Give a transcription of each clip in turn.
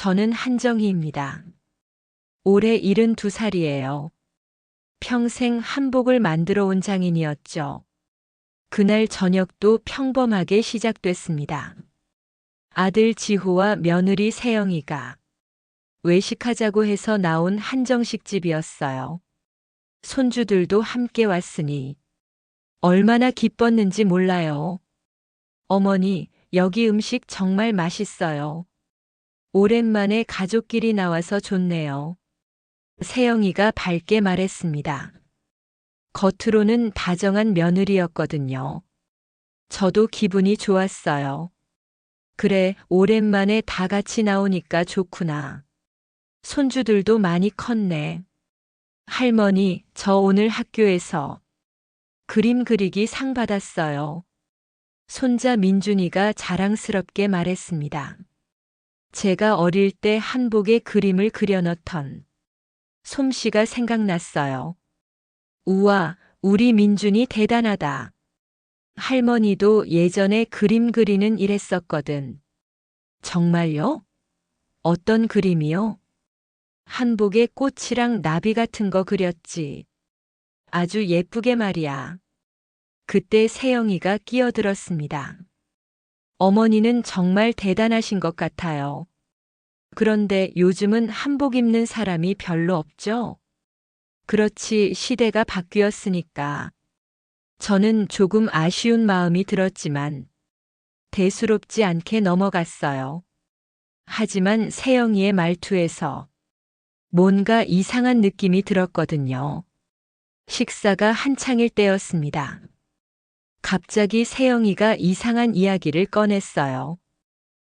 저는 한정희입니다. 올해 72살이에요. 평생 한복을 만들어 온 장인이었죠. 그날 저녁도 평범하게 시작됐습니다. 아들 지호와 며느리 세영이가 외식하자고 해서 나온 한정식 집이었어요. 손주들도 함께 왔으니 얼마나 기뻤는지 몰라요. 어머니, 여기 음식 정말 맛있어요. 오랜만에 가족끼리 나와서 좋네요. 세영이가 밝게 말했습니다. 겉으로는 다정한 며느리였거든요. 저도 기분이 좋았어요. 그래, 오랜만에 다 같이 나오니까 좋구나. 손주들도 많이 컸네. 할머니, 저 오늘 학교에서 그림 그리기 상 받았어요. 손자 민준이가 자랑스럽게 말했습니다. 제가 어릴 때 한복에 그림을 그려넣던 솜씨가 생각났어요. 우와, 우리 민준이 대단하다. 할머니도 예전에 그림 그리는 일 했었거든. 정말요? 어떤 그림이요? 한복에 꽃이랑 나비 같은 거 그렸지. 아주 예쁘게 말이야. 그때 세영이가 끼어들었습니다. 어머니는 정말 대단하신 것 같아요. 그런데 요즘은 한복 입는 사람이 별로 없죠? 그렇지, 시대가 바뀌었으니까. 저는 조금 아쉬운 마음이 들었지만 대수롭지 않게 넘어갔어요. 하지만 세영이의 말투에서 뭔가 이상한 느낌이 들었거든요. 식사가 한창일 때였습니다. 갑자기 세영이가 이상한 이야기를 꺼냈어요.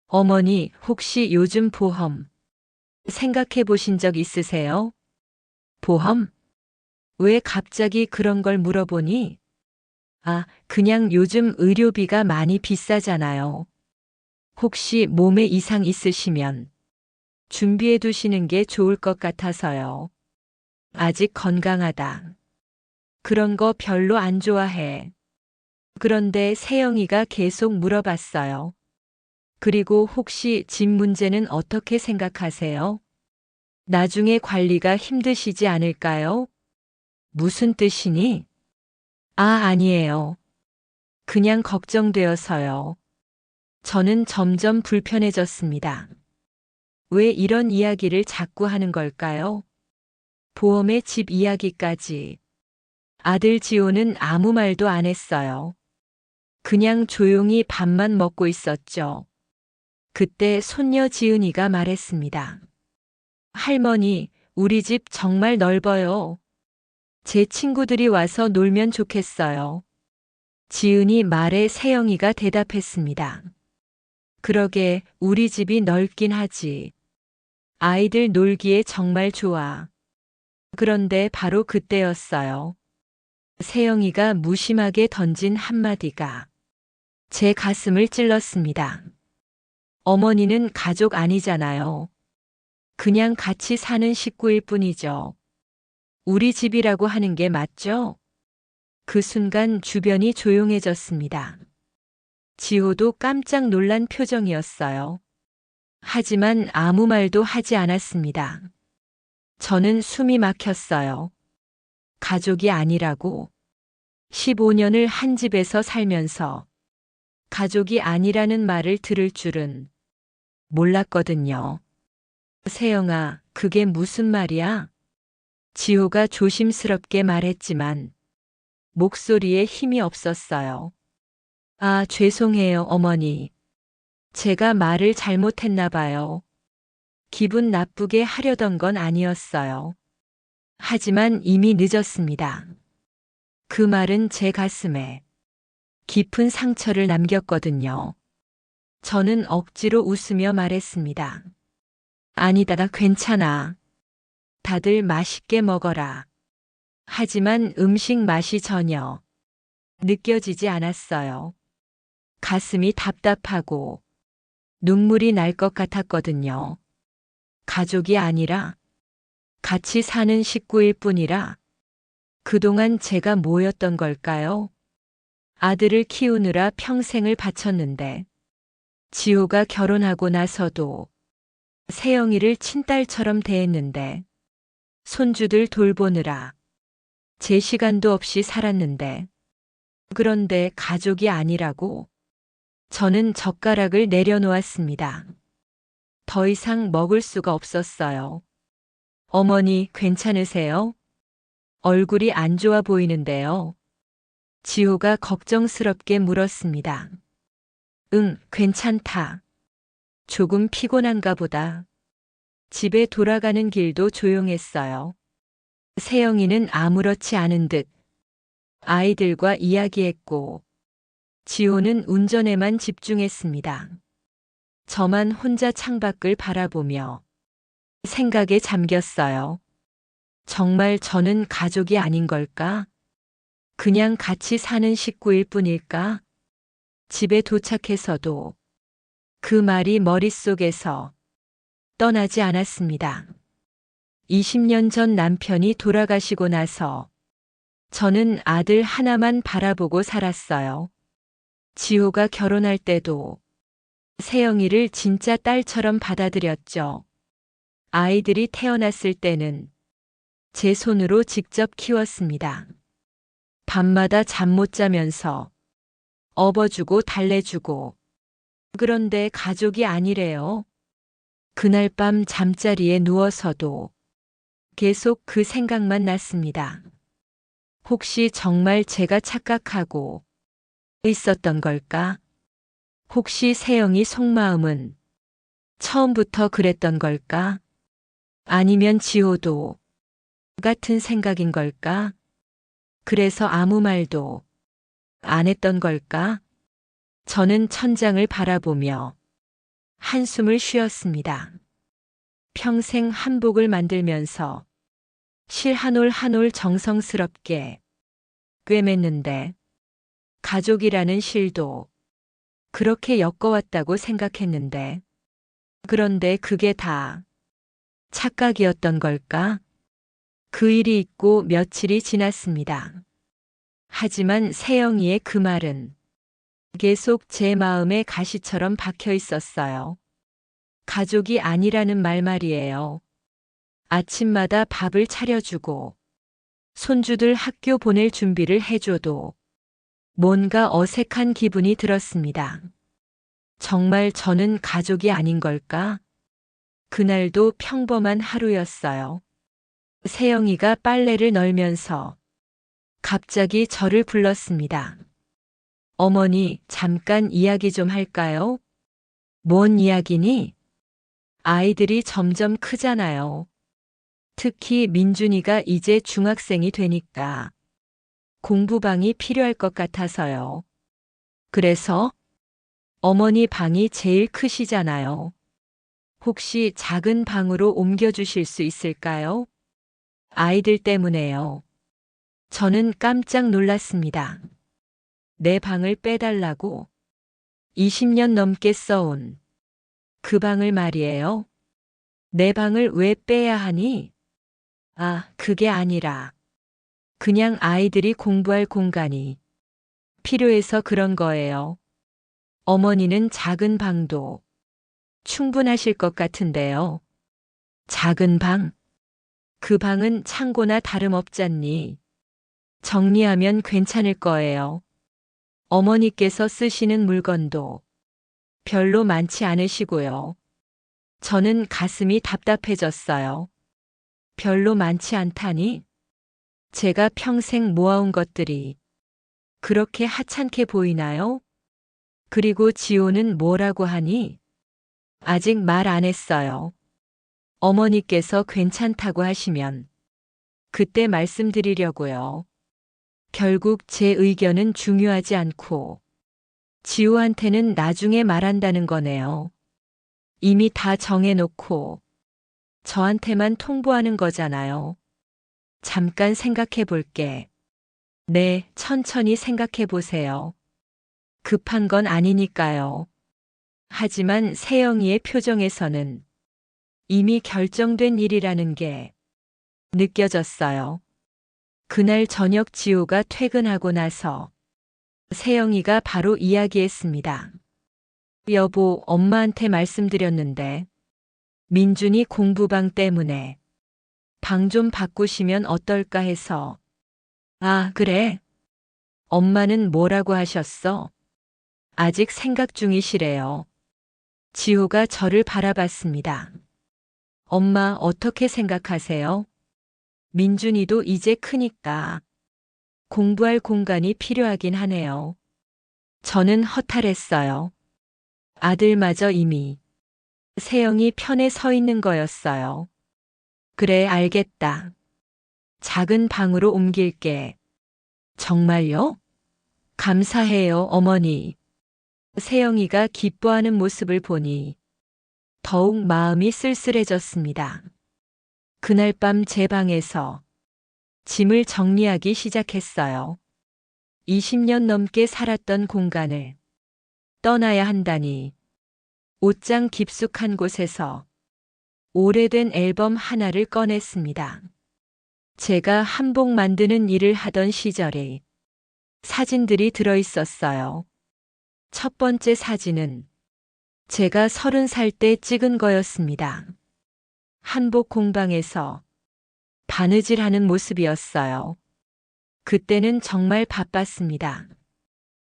어머니, 혹시 요즘 보험 생각해 보신 적 있으세요? 보험? 왜 갑자기 그런 걸 물어보니? 아, 그냥 요즘 의료비가 많이 비싸잖아요. 혹시 몸에 이상 있으시면 준비해 두시는 게 좋을 것 같아서요. 아직 건강하다. 그런 거 별로 안 좋아해. 그런데 세영이가 계속 물어봤어요. 그리고 혹시 집 문제는 어떻게 생각하세요? 나중에 관리가 힘드시지 않을까요? 무슨 뜻이니? 아, 아니에요. 그냥 걱정되어서요. 저는 점점 불편해졌습니다. 왜 이런 이야기를 자꾸 하는 걸까요? 보험의 집 이야기까지. 아들 지호는 아무 말도 안 했어요. 그냥 조용히 밥만 먹고 있었죠. 그때 손녀 지은이가 말했습니다. 할머니, 우리 집 정말 넓어요. 제 친구들이 와서 놀면 좋겠어요. 지은이 말에 세영이가 대답했습니다. 그러게, 우리 집이 넓긴 하지. 아이들 놀기에 정말 좋아. 그런데 바로 그때였어요. 세영이가 무심하게 던진 한마디가 제 가슴을 찔렀습니다. 어머니는 가족 아니잖아요. 그냥 같이 사는 식구일 뿐이죠. 우리 집이라고 하는 게 맞죠? 그 순간 주변이 조용해졌습니다. 지호도 깜짝 놀란 표정이었어요. 하지만 아무 말도 하지 않았습니다. 저는 숨이 막혔어요. 가족이 아니라고. 15년을 한 집에서 살면서 가족이 아니라는 말을 들을 줄은 몰랐거든요. 세영아, 그게 무슨 말이야? 지호가 조심스럽게 말했지만 목소리에 힘이 없었어요. 아, 죄송해요, 어머니. 제가 말을 잘못했나 봐요. 기분 나쁘게 하려던 건 아니었어요. 하지만 이미 늦었습니다. 그 말은 제 가슴에 깊은 상처를 남겼거든요. 저는 억지로 웃으며 말했습니다. 아니다, 괜찮아. 다들 맛있게 먹어라. 하지만 음식 맛이 전혀 느껴지지 않았어요. 가슴이 답답하고 눈물이 날 것 같았거든요. 가족이 아니라 같이 사는 식구일 뿐이라 그동안 제가 뭐였던 걸까요? 아들을 키우느라 평생을 바쳤는데 지호가 결혼하고 나서도 세영이를 친딸처럼 대했는데, 손주들 돌보느라 제 시간도 없이 살았는데, 그런데 가족이 아니라고 저는 젓가락을 내려놓았습니다. 더 이상 먹을 수가 없었어요. 어머니 괜찮으세요? 얼굴이 안 좋아 보이는데요. 지호가 걱정스럽게 물었습니다. 응, 괜찮다. 조금 피곤한가 보다. 집에 돌아가는 길도 조용했어요. 세영이는 아무렇지 않은 듯 아이들과 이야기했고, 지호는 운전에만 집중했습니다. 저만 혼자 창밖을 바라보며 생각에 잠겼어요. 정말 저는 가족이 아닌 걸까? 그냥 같이 사는 식구일 뿐일까? 집에 도착해서도 그 말이 머릿속에서 떠나지 않았습니다. 20년 전 남편이 돌아가시고 나서 저는 아들 하나만 바라보고 살았어요. 지호가 결혼할 때도 세영이를 진짜 딸처럼 받아들였죠. 아이들이 태어났을 때는 제 손으로 직접 키웠습니다. 밤마다 잠 못 자면서 업어주고 달래주고. 그런데 가족이 아니래요. 그날 밤 잠자리에 누워서도 계속 그 생각만 났습니다. 혹시 정말 제가 착각하고 있었던 걸까? 혹시 세영이 속마음은 처음부터 그랬던 걸까? 아니면 지호도 같은 생각인 걸까? 그래서 아무 말도 안 했던 걸까? 저는 천장을 바라보며 한숨을 쉬었습니다. 평생 한복을 만들면서 실 한 올 한 올 정성스럽게 꿰맸는데, 가족이라는 실도 그렇게 엮어왔다고 생각했는데, 그런데 그게 다 착각이었던 걸까? 그 일이 있고 며칠이 지났습니다. 하지만 세영이의 그 말은 계속 제 마음에 가시처럼 박혀 있었어요. 가족이 아니라는 말 말이에요. 아침마다 밥을 차려주고 손주들 학교 보낼 준비를 해줘도 뭔가 어색한 기분이 들었습니다. 정말 저는 가족이 아닌 걸까? 그날도 평범한 하루였어요. 세영이가 빨래를 널면서 갑자기 저를 불렀습니다. 어머니, 잠깐 이야기 좀 할까요? 뭔 이야기니? 아이들이 점점 크잖아요. 특히 민준이가 이제 중학생이 되니까 공부방이 필요할 것 같아서요. 그래서 어머니 방이 제일 크시잖아요. 혹시 작은 방으로 옮겨주실 수 있을까요? 아이들 때문에요. 저는 깜짝 놀랐습니다. 내 방을 빼달라고 20년 넘게 써온 그 방을 말이에요. 내 방을 왜 빼야 하니? 아, 그게 아니라 그냥 아이들이 공부할 공간이 필요해서 그런 거예요. 어머니는 작은 방도 충분하실 것 같은데요. 작은 방? 그 방은 창고나 다름없잖니. 정리하면 괜찮을 거예요. 어머니께서 쓰시는 물건도 별로 많지 않으시고요. 저는 가슴이 답답해졌어요. 별로 많지 않다니? 제가 평생 모아온 것들이 그렇게 하찮게 보이나요? 그리고 지호는 뭐라고 하니? 아직 말 안 했어요. 어머니께서 괜찮다고 하시면 그때 말씀드리려고요. 결국 제 의견은 중요하지 않고 지호한테는 나중에 말한다는 거네요. 이미 다 정해놓고 저한테만 통보하는 거잖아요. 잠깐 생각해 볼게. 네, 천천히 생각해 보세요. 급한 건 아니니까요. 하지만 세영이의 표정에서는 이미 결정된 일이라는 게 느껴졌어요. 그날 저녁 지호가 퇴근하고 나서 세영이가 바로 이야기했습니다. 여보, 엄마한테 말씀드렸는데 민준이 공부방 때문에 방 좀 바꾸시면 어떨까 해서. 아, 그래? 엄마는 뭐라고 하셨어? 아직 생각 중이시래요. 지호가 저를 바라봤습니다. 엄마 어떻게 생각하세요? 민준이도 이제 크니까 공부할 공간이 필요하긴 하네요. 저는 허탈했어요. 아들마저 이미 세영이 편에 서 있는 거였어요. 그래, 알겠다. 작은 방으로 옮길게. 정말요? 감사해요, 어머니. 세영이가 기뻐하는 모습을 보니 더욱 마음이 쓸쓸해졌습니다. 그날 밤 제 방에서 짐을 정리하기 시작했어요. 20년 넘게 살았던 공간을 떠나야 한다니 옷장 깊숙한 곳에서 오래된 앨범 하나를 꺼냈습니다. 제가 한복 만드는 일을 하던 시절에 사진들이 들어 있었어요. 첫 번째 사진은 제가 30살 때 찍은 거였습니다. 한복 공방에서 바느질하는 모습이었어요. 그때는 정말 바빴습니다.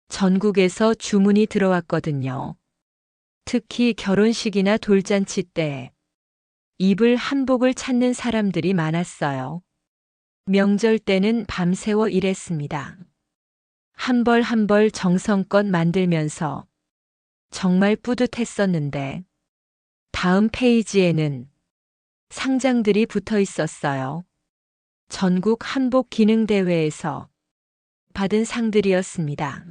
전국에서 주문이 들어왔거든요. 특히 결혼식이나 돌잔치 때 입을 한복을 찾는 사람들이 많았어요. 명절 때는 밤새워 일했습니다. 한 벌 한 벌 정성껏 만들면서 정말 뿌듯했었는데 다음 페이지에는 상장들이 붙어 있었어요. 전국 한복 기능 대회에서 받은 상들이었습니다.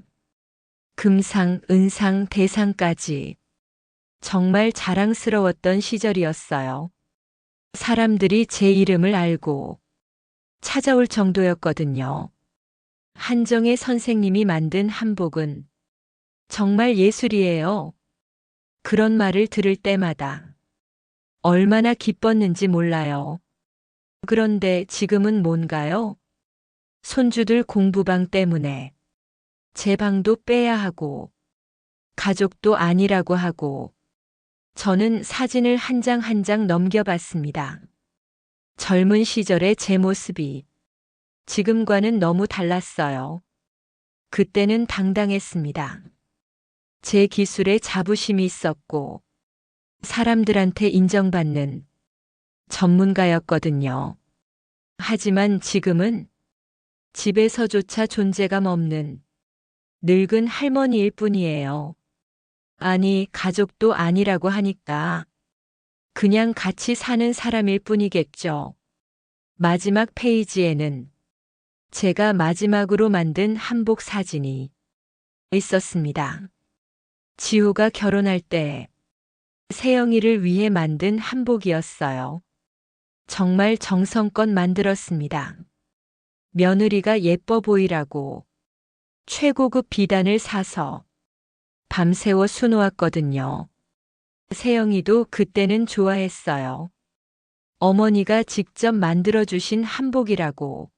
금상, 은상, 대상까지 정말 자랑스러웠던 시절이었어요. 사람들이 제 이름을 알고 찾아올 정도였거든요. 한정혜 선생님이 만든 한복은 정말 예술이에요. 그런 말을 들을 때마다 얼마나 기뻤는지 몰라요. 그런데 지금은 뭔가요? 손주들 공부방 때문에 제 방도 빼야 하고 가족도 아니라고 하고 저는 사진을 한 장 한 장 넘겨봤습니다. 젊은 시절의 제 모습이 지금과는 너무 달랐어요. 그때는 당당했습니다. 제 기술에 자부심이 있었고 사람들한테 인정받는 전문가였거든요. 하지만 지금은 집에서조차 존재감 없는 늙은 할머니일 뿐이에요. 아니, 가족도 아니라고 하니까 그냥 같이 사는 사람일 뿐이겠죠. 마지막 페이지에는 제가 마지막으로 만든 한복 사진이 있었습니다. 지호가 결혼할 때 세영이를 위해 만든 한복이었어요. 정말 정성껏 만들었습니다. 며느리가 예뻐 보이라고 최고급 비단을 사서 밤새워 수놓았거든요. 세영이도 그때는 좋아했어요. 어머니가 직접 만들어주신 한복이라고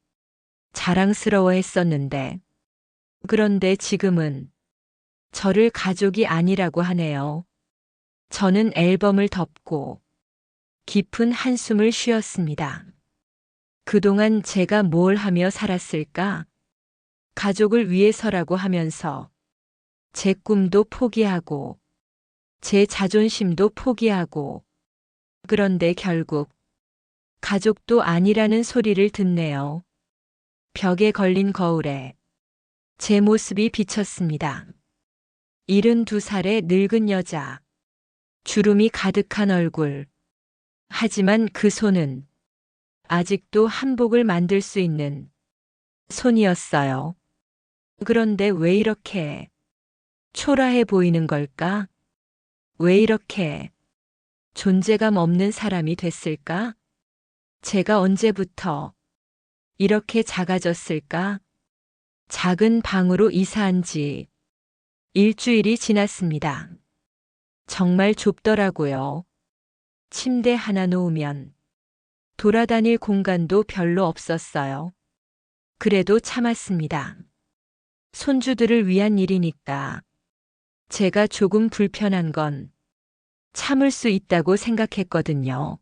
자랑스러워 했었는데, 그런데 지금은 저를 가족이 아니라고 하네요. 저는 앨범을 덮고 깊은 한숨을 쉬었습니다. 그동안 제가 뭘 하며 살았을까? 가족을 위해서라고 하면서 제 꿈도 포기하고 제 자존심도 포기하고 그런데 결국 가족도 아니라는 소리를 듣네요. 벽에 걸린 거울에 제 모습이 비쳤습니다. 72살의 늙은 여자, 주름이 가득한 얼굴. 하지만 그 손은 아직도 한복을 만들 수 있는 손이었어요. 그런데 왜 이렇게 초라해 보이는 걸까? 왜 이렇게 존재감 없는 사람이 됐을까? 제가 언제부터 이렇게 작아졌을까? 작은 방으로 이사한 지 일주일이 지났습니다. 정말 좁더라고요. 침대 하나 놓으면 돌아다닐 공간도 별로 없었어요. 그래도 참았습니다. 손주들을 위한 일이니까. 제가 조금 불편한 건 참을 수 있다고 생각했거든요.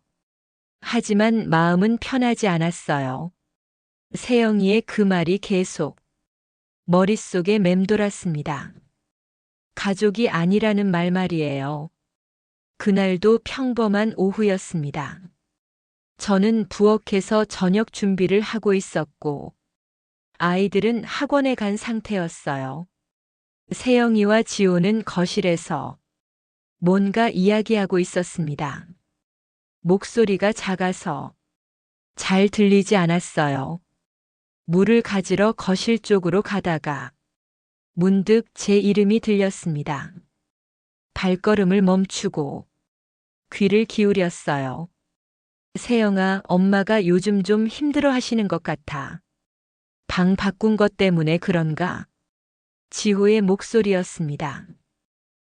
하지만 마음은 편하지 않았어요. 세영이의 그 말이 계속 머릿속에 맴돌았습니다. 가족이 아니라는 말 말이에요. 그날도 평범한 오후였습니다. 저는 부엌에서 저녁 준비를 하고 있었고, 아이들은 학원에 간 상태였어요. 세영이와 지호는 거실에서 뭔가 이야기하고 있었습니다. 목소리가 작아서 잘 들리지 않았어요. 물을 가지러 거실 쪽으로 가다가 문득 제 이름이 들렸습니다. 발걸음을 멈추고 귀를 기울였어요. 세영아, 엄마가 요즘 좀 힘들어 하시는 것 같아. 방 바꾼 것 때문에 그런가? 지호의 목소리였습니다.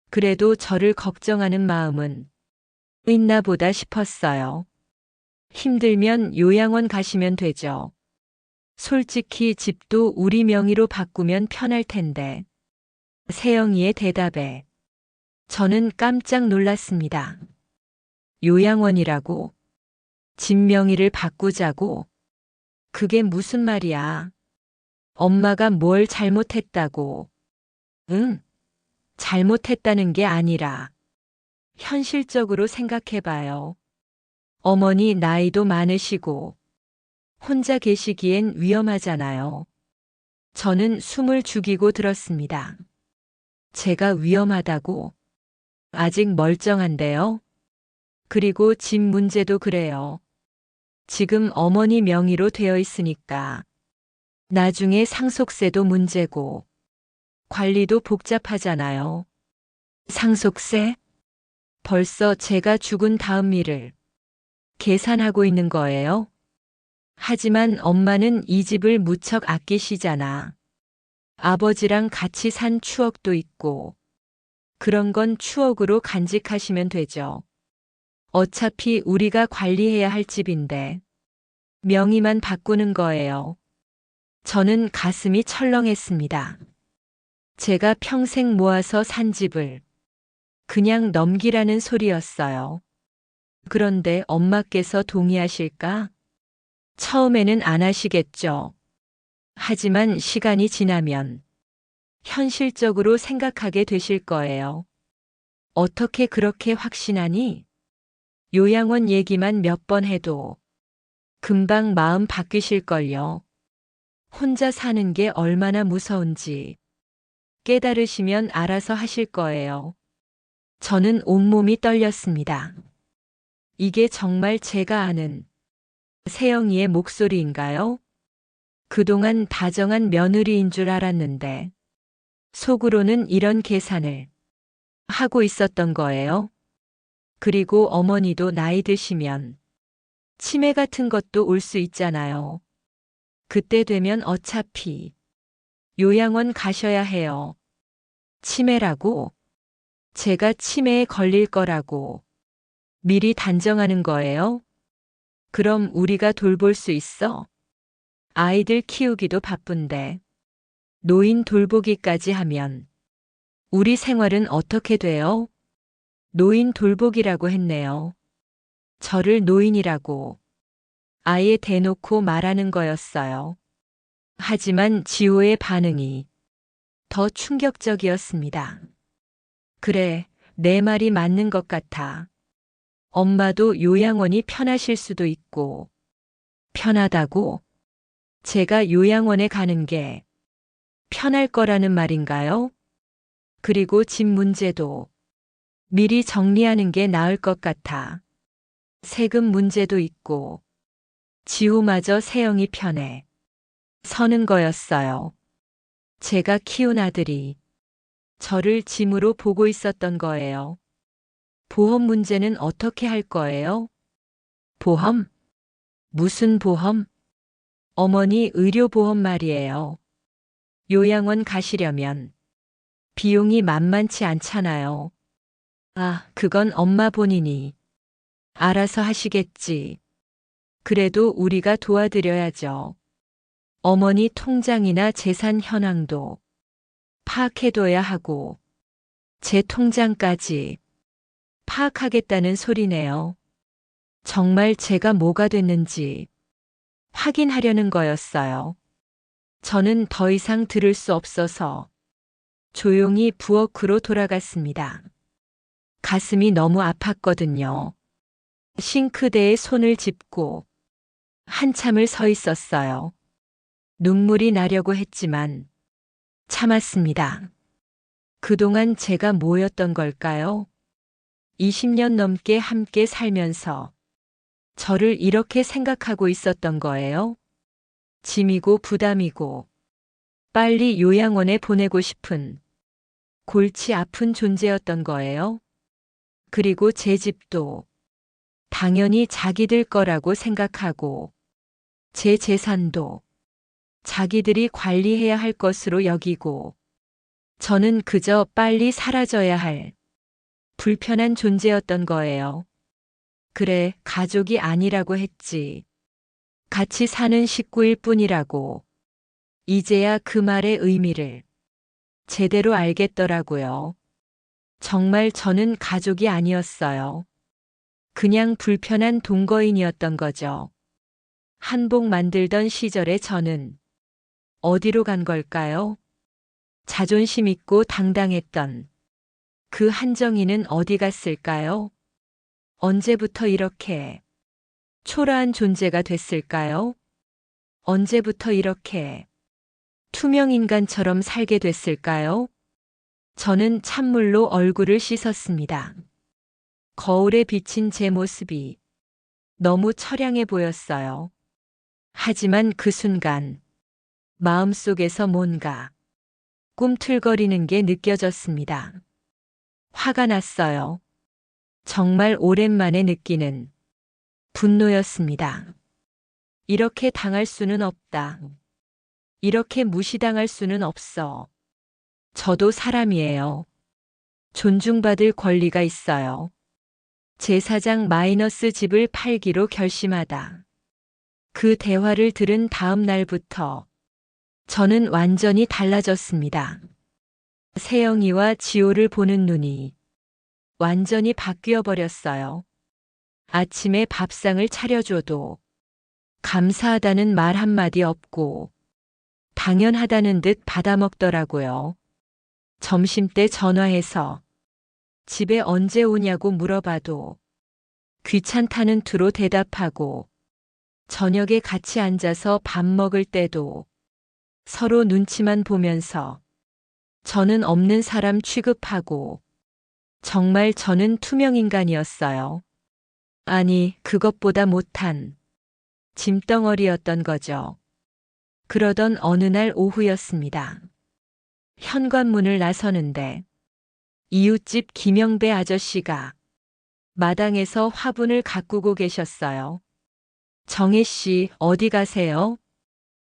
그래도 저를 걱정하는 마음은 있나 보다 싶었어요. 힘들면 요양원 가시면 되죠. 솔직히 집도 우리 명의로 바꾸면 편할 텐데. 세영이의 대답에 저는 깜짝 놀랐습니다. 요양원이라고? 집 명의를 바꾸자고? 그게 무슨 말이야? 엄마가 뭘 잘못했다고? 응, 잘못했다는 게 아니라 현실적으로 생각해봐요. 어머니 나이도 많으시고 혼자 계시기엔 위험하잖아요. 저는 숨을 죽이고 들었습니다. 제가 위험하다고? 아직 멀쩡한데요? 그리고 집 문제도 그래요. 지금 어머니 명의로 되어 있으니까 나중에 상속세도 문제고 관리도 복잡하잖아요. 상속세? 벌써 제가 죽은 다음 일을 계산하고 있는 거예요? 하지만 엄마는 이 집을 무척 아끼시잖아. 아버지랑 같이 산 추억도 있고 그런 건 추억으로 간직하시면 되죠. 어차피 우리가 관리해야 할 집인데 명의만 바꾸는 거예요. 저는 가슴이 철렁했습니다. 제가 평생 모아서 산 집을 그냥 넘기라는 소리였어요. 그런데 엄마께서 동의하실까? 처음에는 안 하시겠죠. 하지만 시간이 지나면 현실적으로 생각하게 되실 거예요. 어떻게 그렇게 확신하니? 요양원 얘기만 몇 번 해도 금방 마음 바뀌실걸요. 혼자 사는 게 얼마나 무서운지 깨달으시면 알아서 하실 거예요. 저는 온몸이 떨렸습니다. 이게 정말 제가 아는 세영이의 목소리인가요? 그동안 다정한 며느리인 줄 알았는데 속으로는 이런 계산을 하고 있었던 거예요. 그리고 어머니도 나이 드시면 치매 같은 것도 올 수 있잖아요. 그때 되면 어차피 요양원 가셔야 해요. 치매라고? 제가 치매에 걸릴 거라고 미리 단정하는 거예요? 그럼 우리가 돌볼 수 있어? 아이들 키우기도 바쁜데 노인 돌보기까지 하면 우리 생활은 어떻게 돼요? 노인 돌보기라고 했네요. 저를 노인이라고 아예 대놓고 말하는 거였어요. 하지만 지호의 반응이 더 충격적이었습니다. 그래, 내 말이 맞는 것 같아. 엄마도 요양원이 편하실 수도 있고, 편하다고? 제가 요양원에 가는 게 편할 거라는 말인가요? 그리고 집 문제도 미리 정리하는 게 나을 것 같아. 세금 문제도 있고, 지호마저 세영이 편에 서는 거였어요. 제가 키운 아들이 저를 짐으로 보고 있었던 거예요. 보험 문제는 어떻게 할 거예요? 보험? 무슨 보험? 어머니 의료보험 말이에요. 요양원 가시려면 비용이 만만치 않잖아요. 아, 그건 엄마 본인이 알아서 하시겠지. 그래도 우리가 도와드려야죠. 어머니 통장이나 재산 현황도 파악해둬야 하고, 제 통장까지. 파악하겠다는 소리네요. 정말 제가 뭐가 됐는지 확인하려는 거였어요. 저는 더 이상 들을 수 없어서 조용히 부엌으로 돌아갔습니다. 가슴이 너무 아팠거든요. 싱크대에 손을 짚고 한참을 서 있었어요. 눈물이 나려고 했지만 참았습니다. 그동안 제가 뭐였던 걸까요? 20년 넘게 함께 살면서 저를 이렇게 생각하고 있었던 거예요. 짐이고 부담이고 빨리 요양원에 보내고 싶은 골치 아픈 존재였던 거예요. 그리고 제 집도 당연히 자기들 거라고 생각하고 제 재산도 자기들이 관리해야 할 것으로 여기고 저는 그저 빨리 사라져야 할 불편한 존재였던 거예요. 그래, 가족이 아니라고 했지. 같이 사는 식구일 뿐이라고. 이제야 그 말의 의미를 제대로 알겠더라고요. 정말 저는 가족이 아니었어요. 그냥 불편한 동거인이었던 거죠. 한복 만들던 시절에 저는 어디로 간 걸까요? 자존심 있고 당당했던 그 한정이는 어디 갔을까요? 언제부터 이렇게 초라한 존재가 됐을까요? 언제부터 이렇게 투명 인간처럼 살게 됐을까요? 저는 찬물로 얼굴을 씻었습니다. 거울에 비친 제 모습이 너무 처량해 보였어요. 하지만 그 순간 마음속에서 뭔가 꿈틀거리는 게 느껴졌습니다. 화가 났어요. 정말 오랜만에 느끼는 분노였습니다. 이렇게 당할 수는 없다. 이렇게 무시당할 수는 없어. 저도 사람이에요. 존중받을 권리가 있어요. 제사장 마이너스 집을 팔기로 결심하다. 그 대화를 들은 다음 날부터 저는 완전히 달라졌습니다. 세영이와 지호를 보는 눈이 완전히 바뀌어 버렸어요. 아침에 밥상을 차려줘도 감사하다는 말 한마디 없고 당연하다는 듯 받아먹더라고요. 점심때 전화해서 집에 언제 오냐고 물어봐도 귀찮다는 투로 대답하고 저녁에 같이 앉아서 밥 먹을 때도 서로 눈치만 보면서 저는 없는 사람 취급하고 정말 저는 투명인간이었어요. 아니, 그것보다 못한 짐덩어리였던 거죠. 그러던 어느 날 오후였습니다. 현관문을 나서는데 이웃집 김영배 아저씨가 마당에서 화분을 가꾸고 계셨어요. 정혜 씨, 어디 가세요?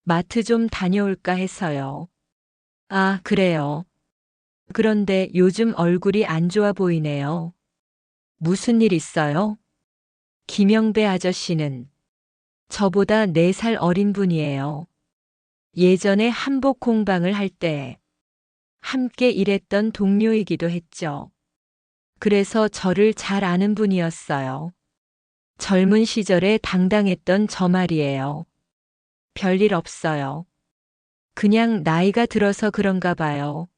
마트 좀 다녀올까 해서요. 아, 그래요. 그런데 요즘 얼굴이 안 좋아 보이네요. 무슨 일 있어요? 김영배 아저씨는 저보다 4살 어린 분이에요. 예전에 한복 공방을 할 때 함께 일했던 동료이기도 했죠. 그래서 저를 잘 아는 분이었어요. 젊은 시절에 당당했던 저 말이에요. 별일 없어요. 그냥 나이가 들어서 그런가 봐요.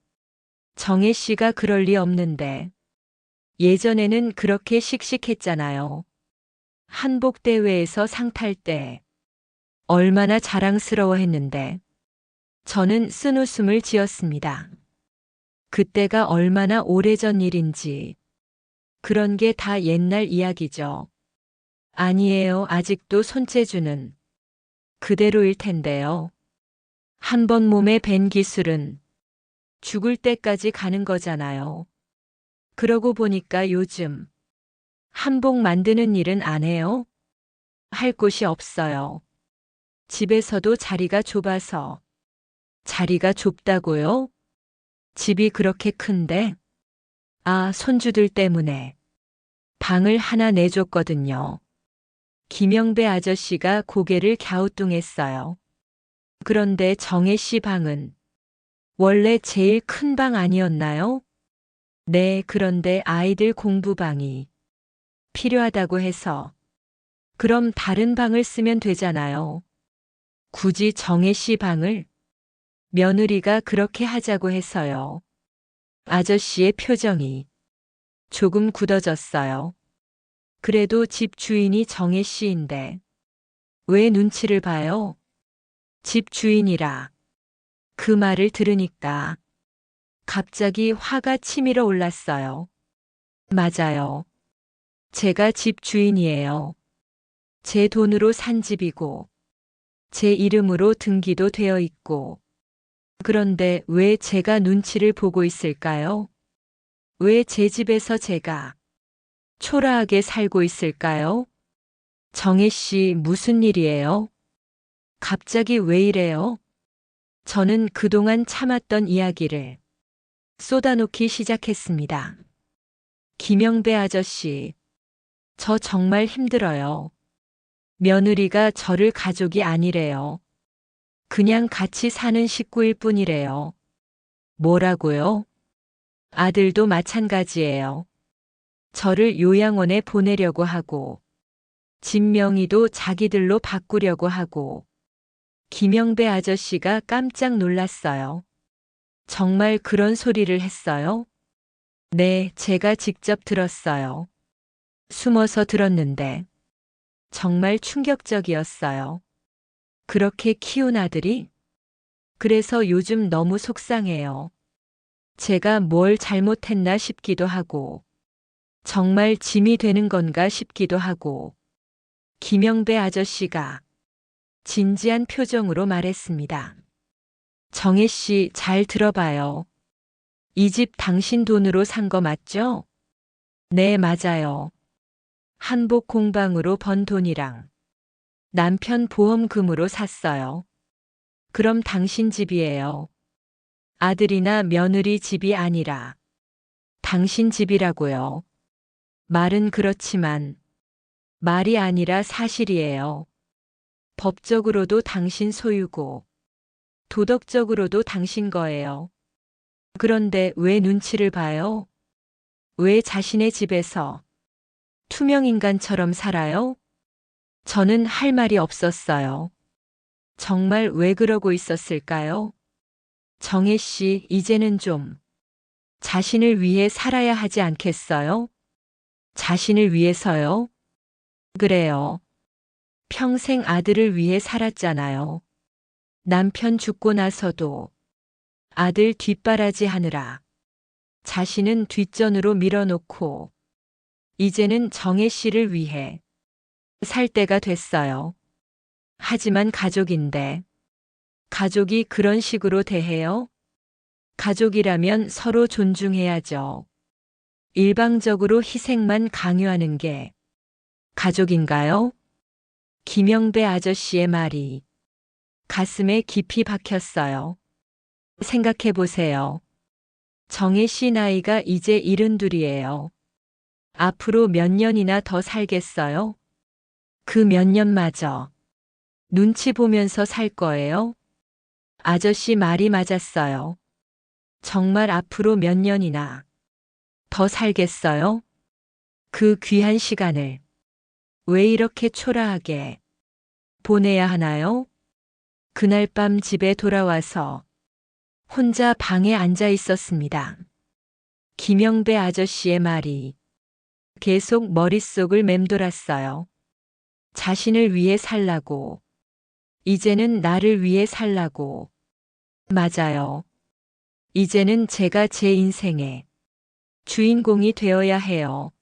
정혜 씨가 그럴 리 없는데. 예전에는 그렇게 씩씩했잖아요. 한복 대회에서 상 탈 때 얼마나 자랑스러워 했는데. 저는 쓴웃음을 지었습니다. 그때가 얼마나 오래전 일인지. 그런 게 다 옛날 이야기죠. 아니에요. 아직도 손재주는 그대로일 텐데요. 한 번 몸에 밴 기술은 죽을 때까지 가는 거잖아요. 그러고 보니까 요즘 한복 만드는 일은 안 해요? 할 곳이 없어요. 집에서도 자리가 좁아서. 자리가 좁다고요? 집이 그렇게 큰데? 아, 손주들 때문에 방을 하나 내줬거든요. 김영배 아저씨가 고개를 갸우뚱했어요. 그런데 정혜 씨 방은 원래 제일 큰 방 아니었나요? 네, 그런데 아이들 공부방이 필요하다고 해서 그럼 다른 방을 쓰면 되잖아요. 굳이 정혜 씨 방을 며느리가 그렇게 하자고 해서요. 아저씨의 표정이 조금 굳어졌어요. 그래도 집 주인이 정혜 씨인데 왜 눈치를 봐요? 집 주인이라. 그 말을 들으니까 갑자기 화가 치밀어 올랐어요. 맞아요. 제가 집 주인이에요. 제 돈으로 산 집이고, 제 이름으로 등기도 되어 있고, 그런데 왜 제가 눈치를 보고 있을까요? 왜 제 집에서 제가 초라하게 살고 있을까요? 정혜 씨, 무슨 일이에요? 갑자기 왜 이래요? 저는 그동안 참았던 이야기를 쏟아놓기 시작했습니다. 김영배 아저씨, 저 정말 힘들어요. 며느리가 저를 가족이 아니래요. 그냥 같이 사는 식구일 뿐이래요. 뭐라고요? 아들도 마찬가지예요. 저를 요양원에 보내려고 하고, 집 명의도 자기들로 바꾸려고 하고, 김영배 아저씨가 깜짝 놀랐어요. 정말 그런 소리를 했어요? 네, 제가 직접 들었어요. 숨어서 들었는데, 정말 충격적이었어요. 그렇게 키운 아들이? 그래서 요즘 너무 속상해요. 제가 뭘 잘못했나 싶기도 하고, 정말 짐이 되는 건가 싶기도 하고, 김영배 아저씨가 진지한 표정으로 말했습니다. 정혜 씨, 잘 들어봐요. 이 집 당신 돈으로 산 거 맞죠? 네, 맞아요. 한복 공방으로 번 돈이랑 남편 보험금으로 샀어요. 그럼 당신 집이에요. 아들이나 며느리 집이 아니라 당신 집이라고요. 말은 그렇지만 말이 아니라 사실이에요. 법적으로도 당신 소유고 도덕적으로도 당신 거예요. 그런데 왜 눈치를 봐요? 왜 자신의 집에서 투명인간처럼 살아요? 저는 할 말이 없었어요. 정말 왜 그러고 있었을까요? 정혜 씨, 이제는 좀 자신을 위해 살아야 하지 않겠어요? 자신을 위해서요? 그래요. 평생 아들을 위해 살았잖아요. 남편 죽고 나서도 아들 뒷바라지 하느라 자신은 뒷전으로 밀어놓고 이제는 정혜 씨를 위해 살 때가 됐어요. 하지만 가족인데 가족이 그런 식으로 대해요? 가족이라면 서로 존중해야죠. 일방적으로 희생만 강요하는 게 가족인가요? 김영배 아저씨의 말이 가슴에 깊이 박혔어요. 생각해 보세요. 정혜 씨 나이가 이제 72이에요. 앞으로 몇 년이나 더 살겠어요? 그 몇 년마저 눈치 보면서 살 거예요? 아저씨 말이 맞았어요. 정말 앞으로 몇 년이나 더 살겠어요? 그 귀한 시간을 왜 이렇게 초라하게 보내야 하나요? 그날 밤 집에 돌아와서 혼자 방에 앉아 있었습니다. 김영배 아저씨의 말이 계속 머릿속을 맴돌았어요. 자신을 위해 살라고. 이제는 나를 위해 살라고. 맞아요. 이제는 제가 제 인생의 주인공이 되어야 해요.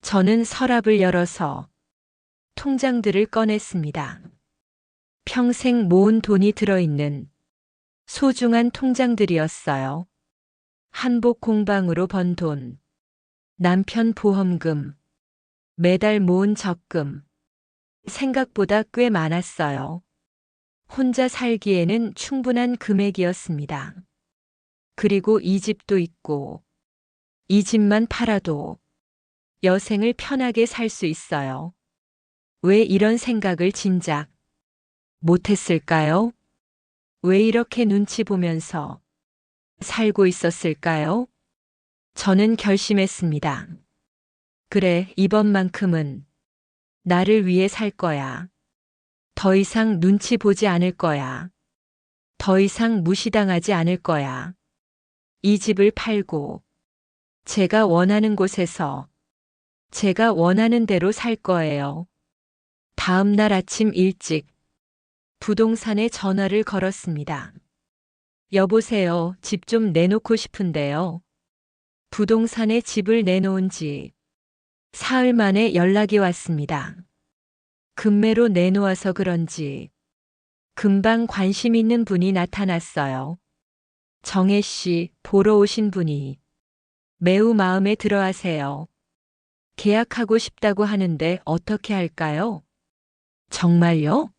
저는 서랍을 열어서 통장들을 꺼냈습니다. 평생 모은 돈이 들어있는 소중한 통장들이었어요. 한복 공방으로 번 돈, 남편 보험금, 매달 모은 적금. 생각보다 꽤 많았어요. 혼자 살기에는 충분한 금액이었습니다. 그리고 이 집도 있고, 이 집만 팔아도 여생을 편하게 살 수 있어요. 왜 이런 생각을 진작 못했을까요? 왜 이렇게 눈치 보면서 살고 있었을까요? 저는 결심했습니다. 그래, 이번만큼은 나를 위해 살 거야. 더 이상 눈치 보지 않을 거야. 더 이상 무시당하지 않을 거야. 이 집을 팔고 제가 원하는 곳에서 제가 원하는 대로 살 거예요. 다음 날 아침 일찍 부동산에 전화를 걸었습니다. 여보세요, 집 좀 내놓고 싶은데요. 부동산에 집을 내놓은 지 사흘 만에 연락이 왔습니다. 급매로 내놓아서 그런지 금방 관심 있는 분이 나타났어요. 정혜 씨, 보러 오신 분이 매우 마음에 들어 하세요. 계약하고 싶다고 하는데 어떻게 할까요? 정말요?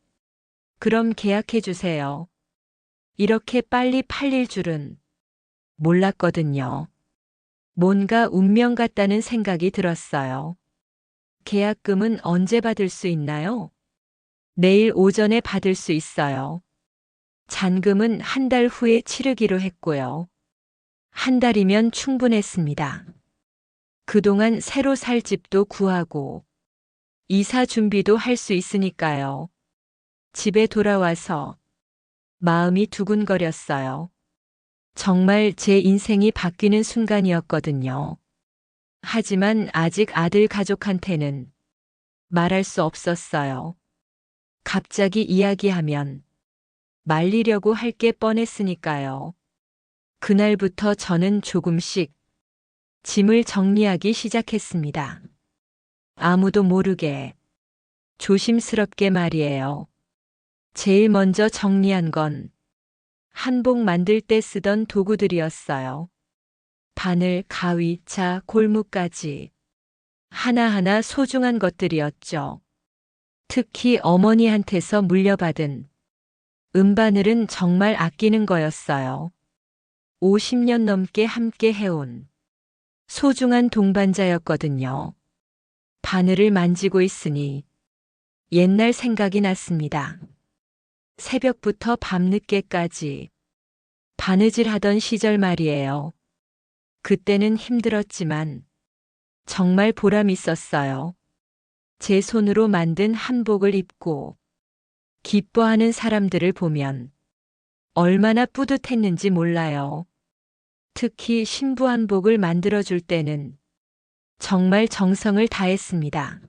그럼 계약해 주세요. 이렇게 빨리 팔릴 줄은 몰랐거든요. 뭔가 운명 같다는 생각이 들었어요. 계약금은 언제 받을 수 있나요? 내일 오전에 받을 수 있어요. 잔금은 한 달 후에 치르기로 했고요. 한 달이면 충분했습니다. 그동안 새로 살 집도 구하고 이사 준비도 할 수 있으니까요. 집에 돌아와서 마음이 두근거렸어요. 정말 제 인생이 바뀌는 순간이었거든요. 하지만 아직 아들 가족한테는 말할 수 없었어요. 갑자기 이야기하면 말리려고 할 게 뻔했으니까요. 그날부터 저는 조금씩 짐을 정리하기 시작했습니다. 아무도 모르게 조심스럽게 말이에요. 제일 먼저 정리한 건 한복 만들 때 쓰던 도구들이었어요. 바늘, 가위, 자, 골무까지 하나하나 소중한 것들이었죠. 특히 어머니한테서 물려받은 음바늘은 정말 아끼는 거였어요. 50년 넘게 함께 해온 소중한 동반자였거든요. 바늘을 만지고 있으니 옛날 생각이 났습니다. 새벽부터 밤늦게까지 바느질 하던 시절 말이에요. 그때는 힘들었지만 정말 보람 있었어요. 제 손으로 만든 한복을 입고 기뻐하는 사람들을 보면 얼마나 뿌듯했는지 몰라요. 특히 신부 한복을 만들어줄 때는 정말 정성을 다했습니다.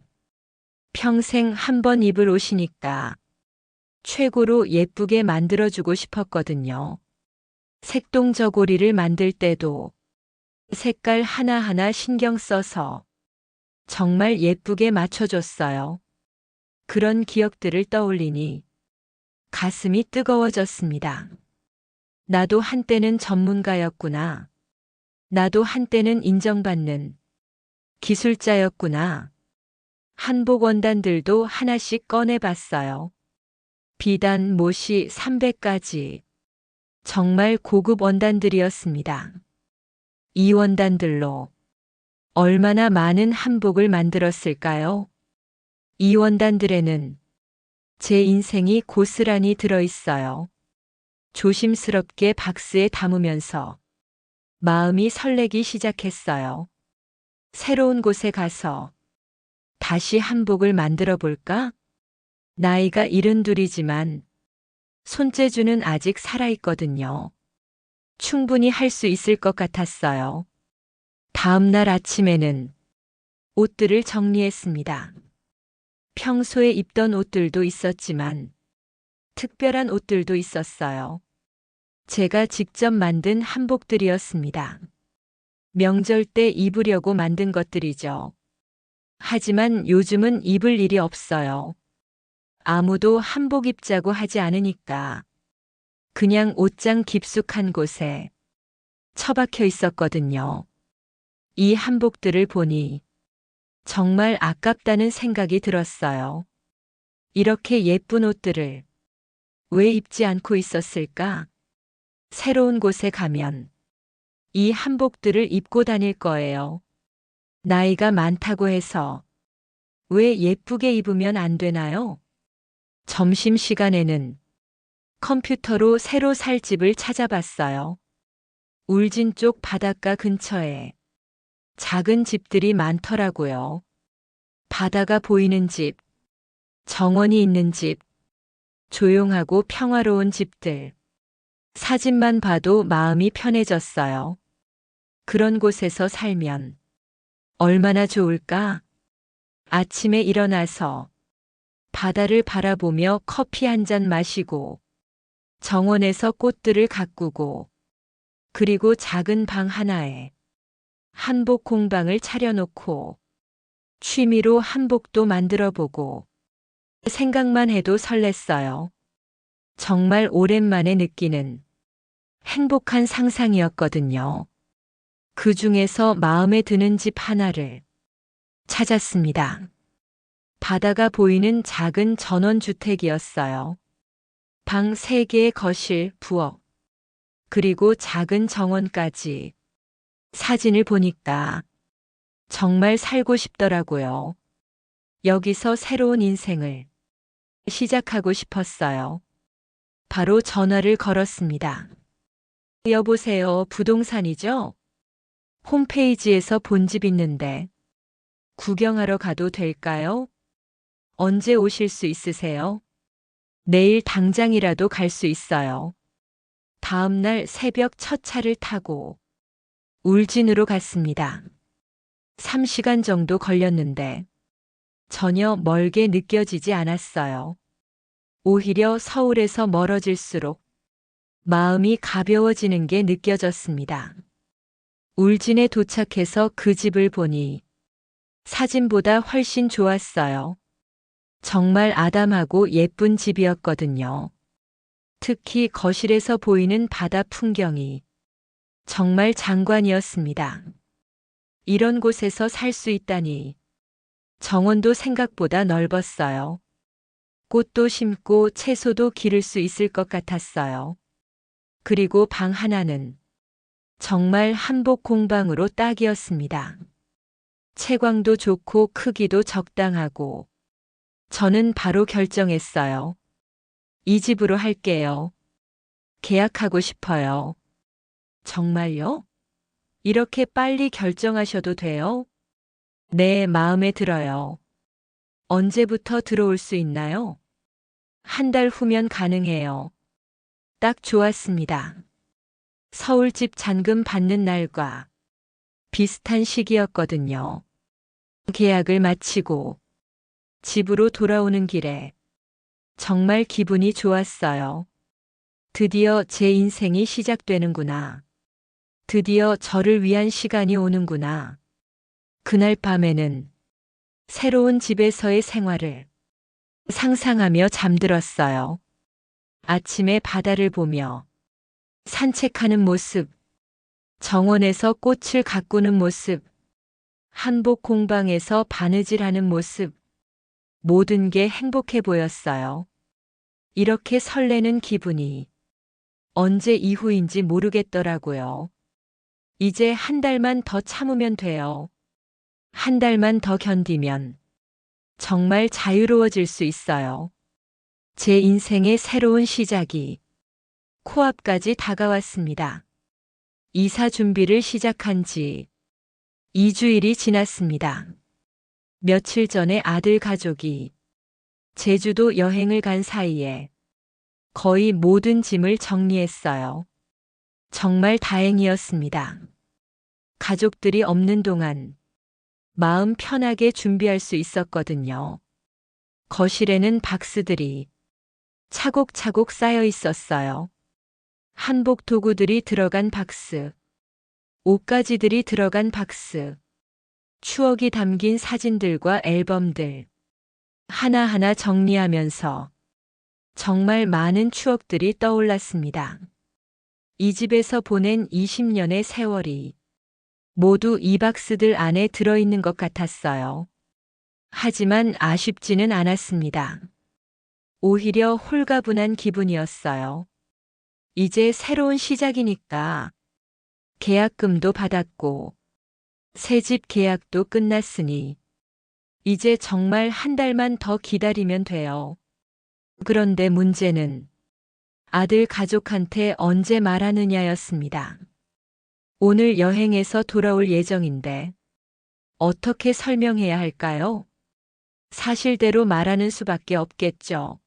평생 한 번 입을 옷이니까 최고로 예쁘게 만들어주고 싶었거든요. 색동저고리를 만들 때도 색깔 하나하나 신경 써서 정말 예쁘게 맞춰줬어요. 그런 기억들을 떠올리니 가슴이 뜨거워졌습니다. 나도 한때는 전문가였구나. 나도 한때는 인정받는 기술자였구나. 한복 원단들도 하나씩 꺼내봤어요. 비단, 모시, 300까지. 정말 고급 원단들이었습니다. 이 원단들로 얼마나 많은 한복을 만들었을까요? 이 원단들에는 제 인생이 고스란히 들어있어요. 조심스럽게 박스에 담으면서 마음이 설레기 시작했어요. 새로운 곳에 가서 다시 한복을 만들어 볼까? 나이가 72이지만 손재주는 아직 살아있거든요. 충분히 할 수 있을 것 같았어요. 다음 날 아침에는 옷들을 정리했습니다. 평소에 입던 옷들도 있었지만 특별한 옷들도 있었어요. 제가 직접 만든 한복들이었습니다. 명절 때 입으려고 만든 것들이죠. 하지만 요즘은 입을 일이 없어요. 아무도 한복 입자고 하지 않으니까 그냥 옷장 깊숙한 곳에 처박혀 있었거든요. 이 한복들을 보니 정말 아깝다는 생각이 들었어요. 이렇게 예쁜 옷들을 왜 입지 않고 있었을까? 새로운 곳에 가면 이 한복들을 입고 다닐 거예요. 나이가 많다고 해서 왜 예쁘게 입으면 안 되나요? 점심시간에는 컴퓨터로 새로 살 집을 찾아봤어요. 울진 쪽 바닷가 근처에 작은 집들이 많더라고요. 바다가 보이는 집, 정원이 있는 집, 조용하고 평화로운 집들. 사진만 봐도 마음이 편해졌어요. 그런 곳에서 살면 얼마나 좋을까? 아침에 일어나서 바다를 바라보며 커피 한 잔 마시고 정원에서 꽃들을 가꾸고 그리고 작은 방 하나에 한복 공방을 차려놓고 취미로 한복도 만들어 보고 생각만 해도 설렜어요. 정말 오랜만에 느끼는 행복한 상상이었거든요. 그 중에서 마음에 드는 집 하나를 찾았습니다. 바다가 보이는 작은 전원주택이었어요. 방 3개의 거실, 부엌, 그리고 작은 정원까지. 사진을 보니까 정말 살고 싶더라고요. 여기서 새로운 인생을 시작하고 싶었어요. 바로 전화를 걸었습니다. 여보세요, 부동산이죠? 홈페이지에서 본 집 있는데 구경하러 가도 될까요? 언제 오실 수 있으세요? 내일 당장이라도 갈 수 있어요. 다음 날 새벽 첫 차를 타고 울진으로 갔습니다. 3시간 정도 걸렸는데 전혀 멀게 느껴지지 않았어요. 오히려 서울에서 멀어질수록 마음이 가벼워지는 게 느껴졌습니다. 울진에 도착해서 그 집을 보니 사진보다 훨씬 좋았어요. 정말 아담하고 예쁜 집이었거든요. 특히 거실에서 보이는 바다 풍경이 정말 장관이었습니다. 이런 곳에서 살 수 있다니. 정원도 생각보다 넓었어요. 꽃도 심고 채소도 기를 수 있을 것 같았어요. 그리고 방 하나는 정말 한복 공방으로 딱이었습니다. 채광도 좋고 크기도 적당하고 저는 바로 결정했어요. 이 집으로 할게요. 계약하고 싶어요. 정말요? 이렇게 빨리 결정하셔도 돼요? 네, 마음에 들어요. 언제부터 들어올 수 있나요? 한 달 후면 가능해요. 딱 좋았습니다. 서울집 잔금 받는 날과 비슷한 시기였거든요. 계약을 마치고 집으로 돌아오는 길에 정말 기분이 좋았어요. 드디어 제 인생이 시작되는구나. 드디어 저를 위한 시간이 오는구나. 그날 밤에는 새로운 집에서의 생활을 상상하며 잠들었어요. 아침에 바다를 보며 산책하는 모습, 정원에서 꽃을 가꾸는 모습, 한복 공방에서 바느질하는 모습, 모든 게 행복해 보였어요. 이렇게 설레는 기분이 언제 이후인지 모르겠더라고요. 이제 한 달만 더 참으면 돼요. 한 달만 더 견디면 정말 자유로워질 수 있어요. 제 인생의 새로운 시작이 코앞까지 다가왔습니다. 이사 준비를 시작한 지 2주일이 지났습니다. 며칠 전에 아들 가족이 제주도 여행을 간 사이에 거의 모든 짐을 정리했어요. 정말 다행이었습니다. 가족들이 없는 동안 마음 편하게 준비할 수 있었거든요. 거실에는 박스들이 차곡차곡 쌓여 있었어요. 한복 도구들이 들어간 박스, 옷가지들이 들어간 박스, 추억이 담긴 사진들과 앨범들, 하나하나 정리하면서 정말 많은 추억들이 떠올랐습니다. 이 집에서 보낸 20년의 세월이 모두 이 박스들 안에 들어있는 것 같았어요. 하지만 아쉽지는 않았습니다. 오히려 홀가분한 기분이었어요. 이제 새로운 시작이니까 계약금도 받았고 새집 계약도 끝났으니 이제 정말 한 달만 더 기다리면 돼요. 그런데 문제는 아들 가족한테 언제 말하느냐였습니다. 오늘 여행에서 돌아올 예정인데 어떻게 설명해야 할까요? 사실대로 말하는 수밖에 없겠죠.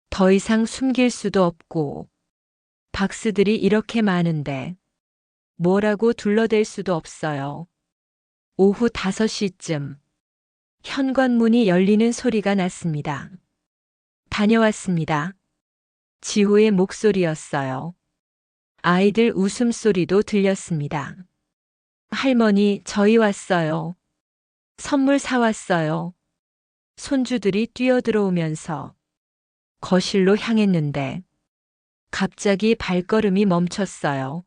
더 이상 숨길 수도 없고, 박스들이 이렇게 많은데, 뭐라고 둘러댈 수도 없어요. 오후 5시쯤, 현관문이 열리는 소리가 났습니다. 다녀왔습니다. 지호의 목소리였어요. 아이들 웃음소리도 들렸습니다. 할머니, 저희 왔어요. 선물 사왔어요. 손주들이 뛰어들어오면서 거실로 향했는데 갑자기 발걸음이 멈췄어요.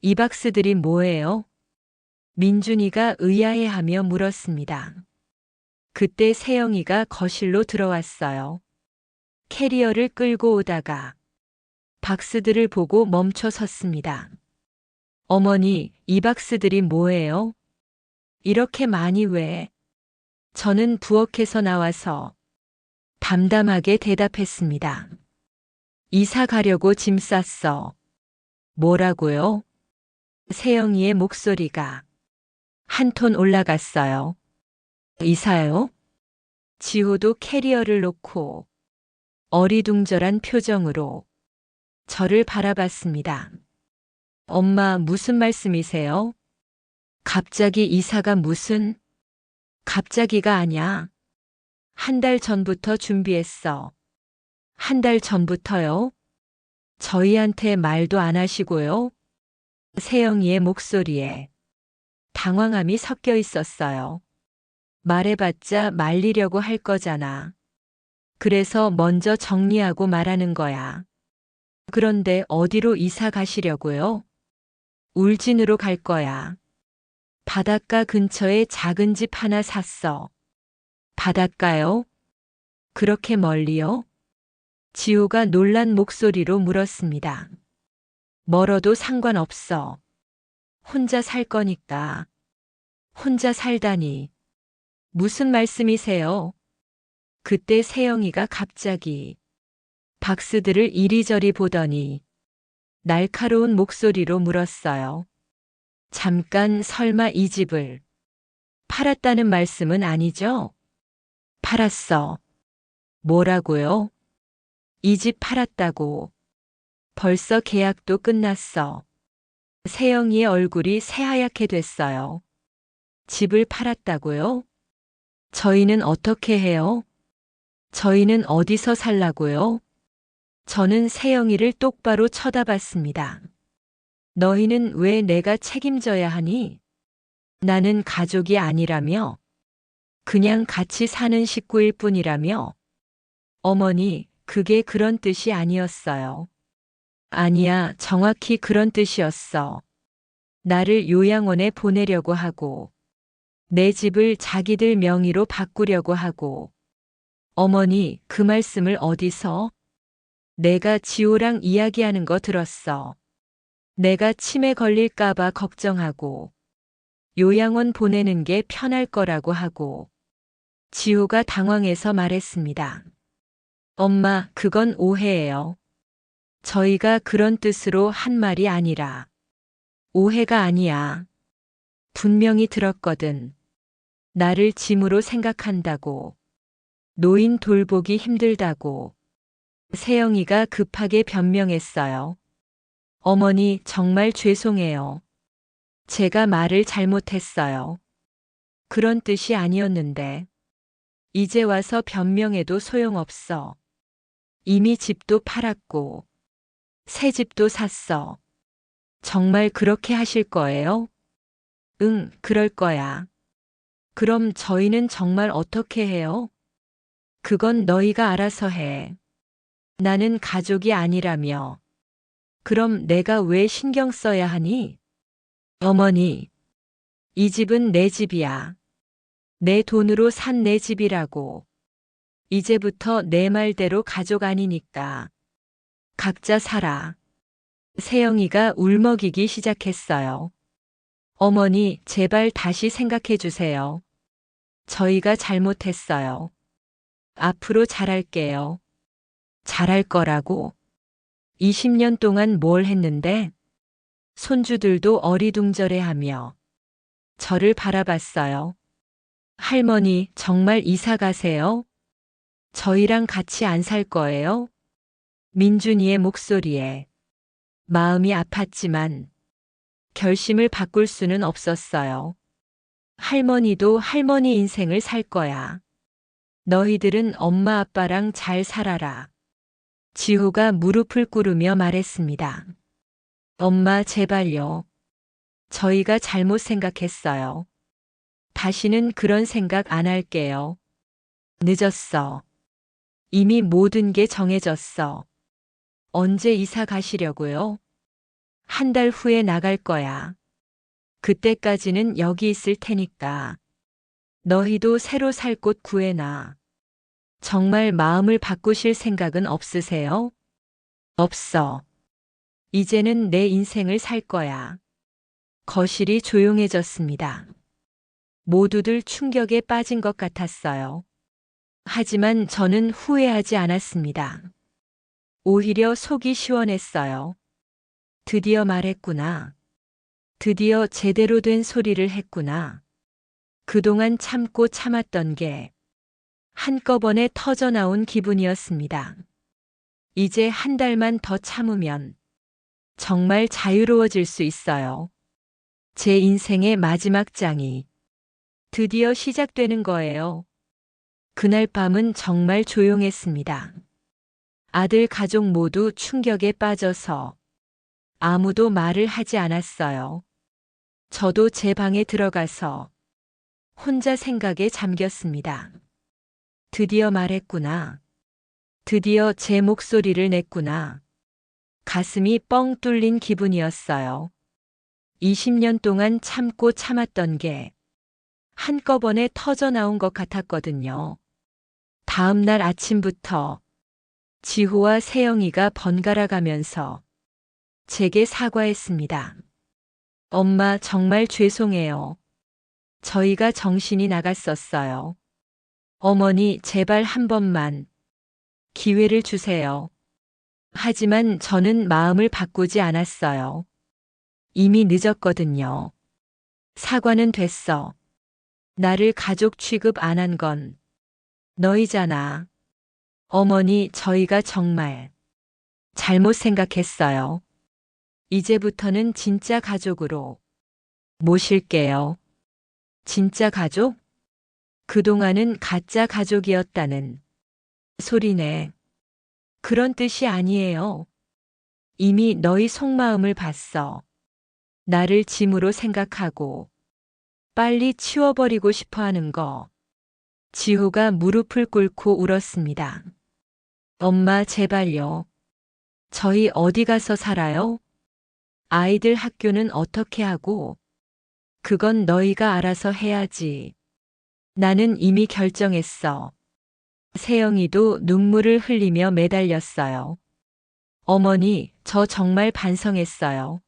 이 박스들이 뭐예요? 민준이가 의아해하며 물었습니다. 그때 세영이가 거실로 들어왔어요. 캐리어를 끌고 오다가 박스들을 보고 멈춰 섰습니다. 어머니, 이 박스들이 뭐예요? 이렇게 많이 왜? 저는 부엌에서 나와서 담담하게 대답했습니다. 이사 가려고 짐 쌌어. 뭐라고요? 세영이의 목소리가 한 톤 올라갔어요. 이사요? 지호도 캐리어를 놓고 어리둥절한 표정으로 저를 바라봤습니다. 엄마, 무슨 말씀이세요? 갑자기 이사가 무슨? 갑자기가 아냐. 한 달 전부터 준비했어. 한 달 전부터요? 저희한테 말도 안 하시고요? 세영이의 목소리에 당황함이 섞여 있었어요. 말해봤자 말리려고 할 거잖아. 그래서 먼저 정리하고 말하는 거야. 그런데 어디로 이사 가시려고요? 울진으로 갈 거야. 바닷가 근처에 작은 집 하나 샀어. 바닷가요? 그렇게 멀리요? 지호가 놀란 목소리로 물었습니다. 멀어도 상관없어. 혼자 살 거니까. 혼자 살다니. 무슨 말씀이세요? 그때 세영이가 갑자기 박스들을 이리저리 보더니 날카로운 목소리로 물었어요. 잠깐, 설마 이 집을 팔았다는 말씀은 아니죠? 팔았어. 뭐라고요? 이 집 팔았다고. 벌써 계약도 끝났어. 세영이의 얼굴이 새하얗게 됐어요. 집을 팔았다고요? 저희는 어떻게 해요? 저희는 어디서 살라고요? 저는 세영이를 똑바로 쳐다봤습니다. 너희는 왜 내가 책임져야 하니? 나는 가족이 아니라며? 그냥 같이 사는 식구일 뿐이라며? 어머니, 그게 그런 뜻이 아니었어요. 아니야, 정확히 그런 뜻이었어. 나를 요양원에 보내려고 하고, 내 집을 자기들 명의로 바꾸려고 하고. 어머니, 그 말씀을 어디서? 내가 지호랑 이야기하는 거 들었어. 내가 치매 걸릴까봐 걱정하고, 요양원 보내는 게 편할 거라고 하고. 지호가 당황해서 말했습니다. 엄마, 그건 오해예요. 저희가 그런 뜻으로 한 말이 아니라. 오해가 아니야. 분명히 들었거든. 나를 짐으로 생각한다고. 노인 돌보기 힘들다고. 세영이가 급하게 변명했어요. 어머니, 정말 죄송해요. 제가 말을 잘못했어요. 그런 뜻이 아니었는데. 이제 와서 변명해도 소용없어. 이미 집도 팔았고, 새 집도 샀어. 정말 그렇게 하실 거예요? 응, 그럴 거야. 그럼 저희는 정말 어떻게 해요? 그건 너희가 알아서 해. 나는 가족이 아니라며. 그럼 내가 왜 신경 써야 하니? 어머니, 이 집은 내 집이야. 내 돈으로 산 내 집이라고. 이제부터 내 말대로 가족 아니니까. 각자 살아. 세영이가 울먹이기 시작했어요. 어머니, 제발 다시 생각해 주세요. 저희가 잘못했어요. 앞으로 잘할게요. 잘할 거라고. 20년 동안 뭘 했는데? 손주들도 어리둥절해하며 저를 바라봤어요. 할머니, 정말 이사 가세요? 저희랑 같이 안 살 거예요? 민준이의 목소리에 마음이 아팠지만 결심을 바꿀 수는 없었어요. 할머니도 할머니 인생을 살 거야. 너희들은 엄마 아빠랑 잘 살아라. 지호가 무릎을 꿇으며 말했습니다. 엄마, 제발요. 저희가 잘못 생각했어요. 다시는 그런 생각 안 할게요. 늦었어. 이미 모든 게 정해졌어. 언제 이사 가시려고요? 한 달 후에 나갈 거야. 그때까지는 여기 있을 테니까. 너희도 새로 살 곳 구해놔. 정말 마음을 바꾸실 생각은 없으세요? 없어. 이제는 내 인생을 살 거야. 거실이 조용해졌습니다. 모두들 충격에 빠진 것 같았어요. 하지만 저는 후회하지 않았습니다. 오히려 속이 시원했어요. 드디어 말했구나. 드디어 제대로 된 소리를 했구나. 그동안 참고 참았던 게 한꺼번에 터져나온 기분이었습니다. 이제 한 달만 더 참으면 정말 자유로워질 수 있어요. 제 인생의 마지막 장이 드디어 시작되는 거예요. 그날 밤은 정말 조용했습니다. 아들 가족 모두 충격에 빠져서 아무도 말을 하지 않았어요. 저도 제 방에 들어가서 혼자 생각에 잠겼습니다. 드디어 말했구나. 드디어 제 목소리를 냈구나. 가슴이 뻥 뚫린 기분이었어요. 20년 동안 참고 참았던 게 한꺼번에 터져나온 것 같았거든요. 다음 날 아침부터 지호와 세영이가 번갈아 가면서 제게 사과했습니다. 엄마, 정말 죄송해요. 저희가 정신이 나갔었어요. 어머니, 제발 한 번만 기회를 주세요. 하지만 저는 마음을 바꾸지 않았어요. 이미 늦었거든요. 사과는 됐어. 나를 가족 취급 안 한 건 너희잖아. 어머니, 저희가 정말 잘못 생각했어요. 이제부터는 진짜 가족으로 모실게요. 진짜 가족? 그동안은 가짜 가족이었다는 소리네. 그런 뜻이 아니에요. 이미 너희 속마음을 봤어. 나를 짐으로 생각하고 빨리 치워버리고 싶어 하는 거. 지호가 무릎을 꿇고 울었습니다. 엄마, 제발요. 저희 어디 가서 살아요? 아이들 학교는 어떻게 하고? 그건 너희가 알아서 해야지. 나는 이미 결정했어. 세영이도 눈물을 흘리며 매달렸어요. 어머니, 저 정말 반성했어요.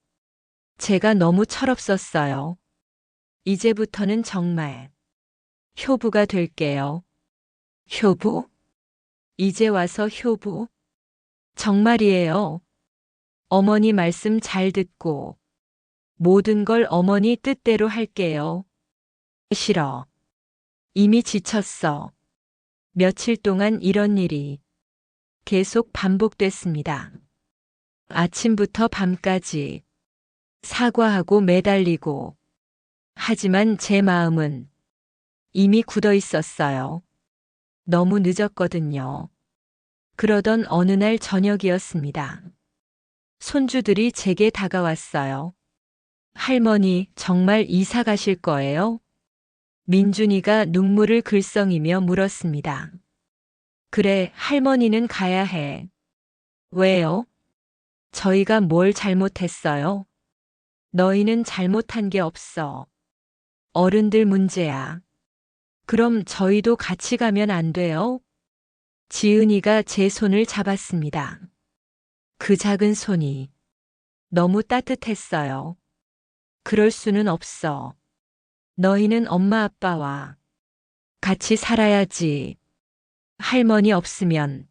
제가 너무 철없었어요. 이제부터는 정말 효부가 될게요. 효부? 이제 와서 효부? 정말이에요. 어머니 말씀 잘 듣고 모든 걸 어머니 뜻대로 할게요. 싫어. 이미 지쳤어. 며칠 동안 이런 일이 계속 반복됐습니다. 아침부터 밤까지 사과하고 매달리고. 하지만 제 마음은 이미 굳어 있었어요. 너무 늦었거든요. 그러던 어느 날 저녁이었습니다. 손주들이 제게 다가왔어요. 할머니, 정말 이사 가실 거예요? 민준이가 눈물을 글썽이며 물었습니다. 그래, 할머니는 가야 해. 왜요? 저희가 뭘 잘못했어요? 너희는 잘못한 게 없어. 어른들 문제야. 그럼 저희도 같이 가면 안 돼요? 지은이가 제 손을 잡았습니다. 그 작은 손이 너무 따뜻했어요. 그럴 수는 없어. 너희는 엄마 아빠와 같이 살아야지. 할머니 없으면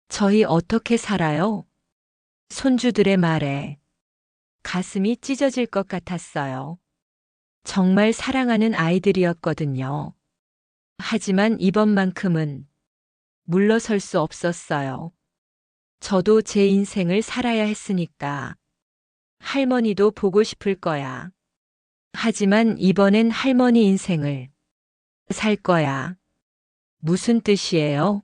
저희 어떻게 살아요? 손주들의 말에 가슴이 찢어질 것 같았어요. 정말 사랑하는 아이들이었거든요. 하지만 이번만큼은 물러설 수 없었어요. 저도 제 인생을 살아야 했으니까. 할머니도 보고 싶을 거야. 하지만 이번엔 할머니 인생을 살 거야. 무슨 뜻이에요?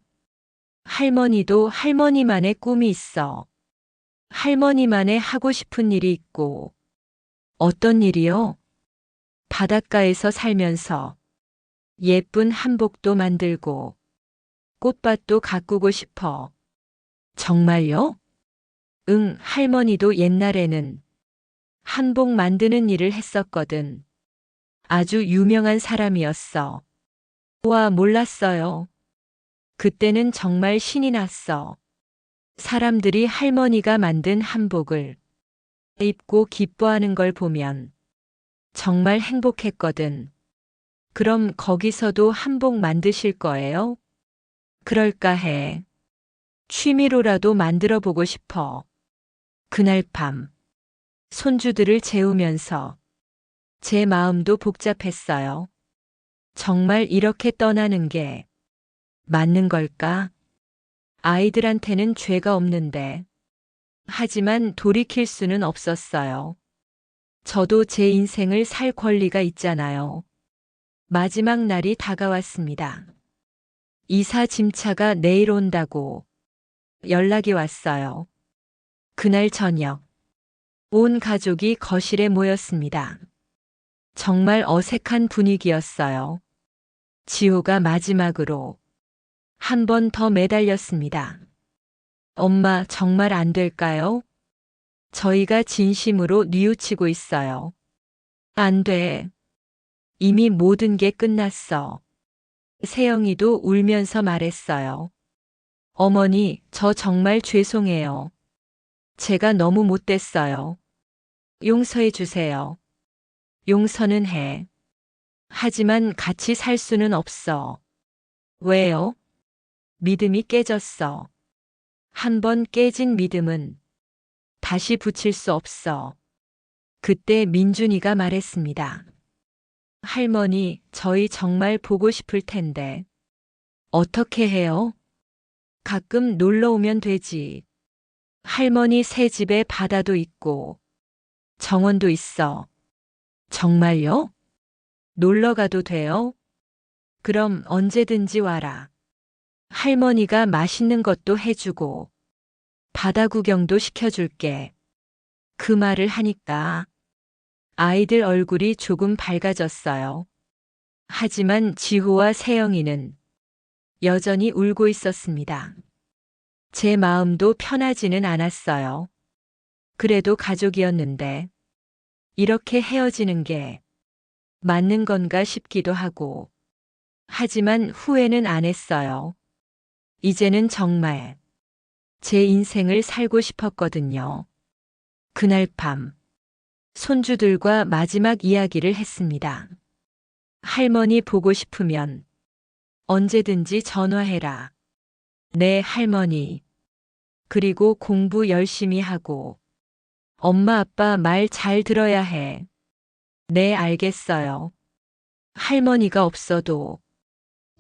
할머니도 할머니만의 꿈이 있어. 할머니만의 하고 싶은 일이 있고. 어떤 일이요? 바닷가에서 살면서 예쁜 한복도 만들고 꽃밭도 가꾸고 싶어. 정말요? 응, 할머니도 옛날에는 한복 만드는 일을 했었거든. 아주 유명한 사람이었어. 와, 몰랐어요. 그때는 정말 신이 났어. 사람들이 할머니가 만든 한복을 입고 기뻐하는 걸 보면 정말 행복했거든. 그럼 거기서도 한복 만드실 거예요? 그럴까 해. 취미로라도 만들어 보고 싶어. 그날 밤, 손주들을 재우면서 제 마음도 복잡했어요. 정말 이렇게 떠나는 게 맞는 걸까? 아이들한테는 죄가 없는데. 하지만 돌이킬 수는 없었어요. 저도 제 인생을 살 권리가 있잖아요. 마지막 날이 다가왔습니다. 이사 짐차가 내일 온다고 연락이 왔어요. 그날 저녁, 온 가족이 거실에 모였습니다. 정말 어색한 분위기였어요. 지호가 마지막으로 한 번 더 매달렸습니다. 엄마, 정말 안 될까요? 저희가 진심으로 뉘우치고 있어요. 안 돼. 이미 모든 게 끝났어. 세영이도 울면서 말했어요. 어머니, 저 정말 죄송해요. 제가 너무 못됐어요. 용서해 주세요. 용서는 해. 하지만 같이 살 수는 없어. 왜요? 믿음이 깨졌어. 한 번 깨진 믿음은 다시 붙일 수 없어. 그때 민준이가 말했습니다. 할머니, 저희 정말 보고 싶을 텐데. 어떻게 해요? 가끔 놀러 오면 되지. 할머니 새 집에 바다도 있고 정원도 있어. 정말요? 놀러 가도 돼요? 그럼 언제든지 와라. 할머니가 맛있는 것도 해주고 바다 구경도 시켜줄게. 그 말을 하니까 아이들 얼굴이 조금 밝아졌어요. 하지만 지호와 세영이는 여전히 울고 있었습니다. 제 마음도 편하지는 않았어요. 그래도 가족이었는데 이렇게 헤어지는 게 맞는 건가 싶기도 하고. 하지만 후회는 안 했어요. 이제는 정말 제 인생을 살고 싶었거든요. 그날 밤, 손주들과 마지막 이야기를 했습니다. 할머니 보고 싶으면 언제든지 전화해라. 네, 할머니. 그리고 공부 열심히 하고 엄마 아빠 말 잘 들어야 해. 네, 알겠어요. 할머니가 없어도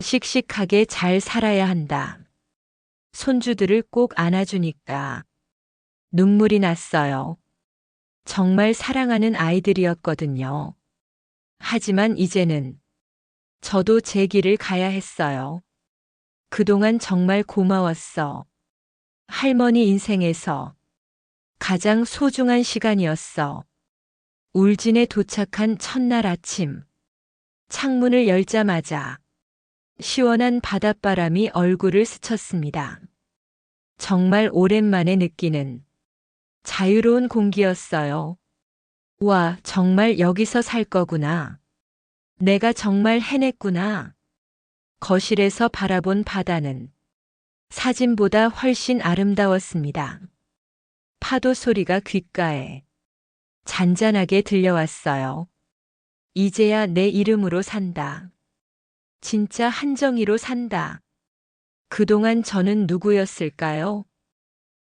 씩씩하게 잘 살아야 한다. 손주들을 꼭 안아주니까 눈물이 났어요. 정말 사랑하는 아이들이었거든요. 하지만 이제는 저도 제 길을 가야 했어요. 그동안 정말 고마웠어. 할머니 인생에서 가장 소중한 시간이었어. 울진에 도착한 첫날 아침, 창문을 열자마자 시원한 바닷바람이 얼굴을 스쳤습니다. 정말 오랜만에 느끼는 자유로운 공기였어요. 와, 정말 여기서 살 거구나. 내가 정말 해냈구나. 거실에서 바라본 바다는 사진보다 훨씬 아름다웠습니다. 파도 소리가 귓가에 잔잔하게 들려왔어요. 이제야 내 이름으로 산다. 진짜 한정이로 산다. 그동안 저는 누구였을까요?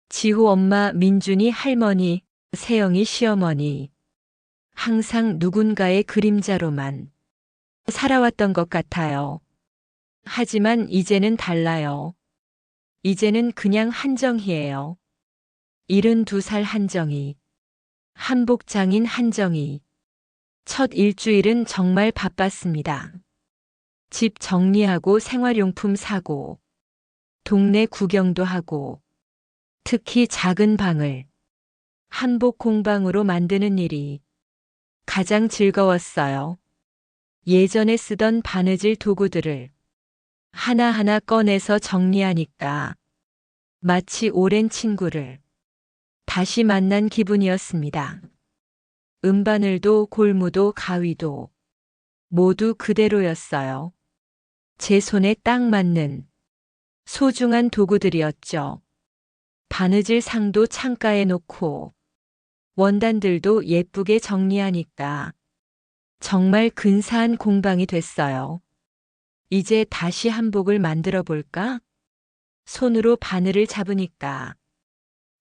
지호 엄마, 민준이 할머니, 세영이 시어머니. 항상 누군가의 그림자로만 살아왔던 것 같아요. 하지만 이제는 달라요. 이제는 그냥 한정희예요. 72살 한정희. 한복장인 한정희. 첫 일주일은 정말 바빴습니다. 집 정리하고 생활용품 사고, 동네 구경도 하고, 특히 작은 방을 한복 공방으로 만드는 일이 가장 즐거웠어요. 예전에 쓰던 바느질 도구들을 하나하나 꺼내서 정리하니까 마치 오랜 친구를 다시 만난 기분이었습니다. 음바늘도 골무도 가위도 모두 그대로였어요. 제 손에 딱 맞는 소중한 도구들이었죠. 바느질 상도 창가에 놓고 원단들도 예쁘게 정리하니까 정말 근사한 공방이 됐어요. 이제 다시 한복을 만들어 볼까? 손으로 바늘을 잡으니까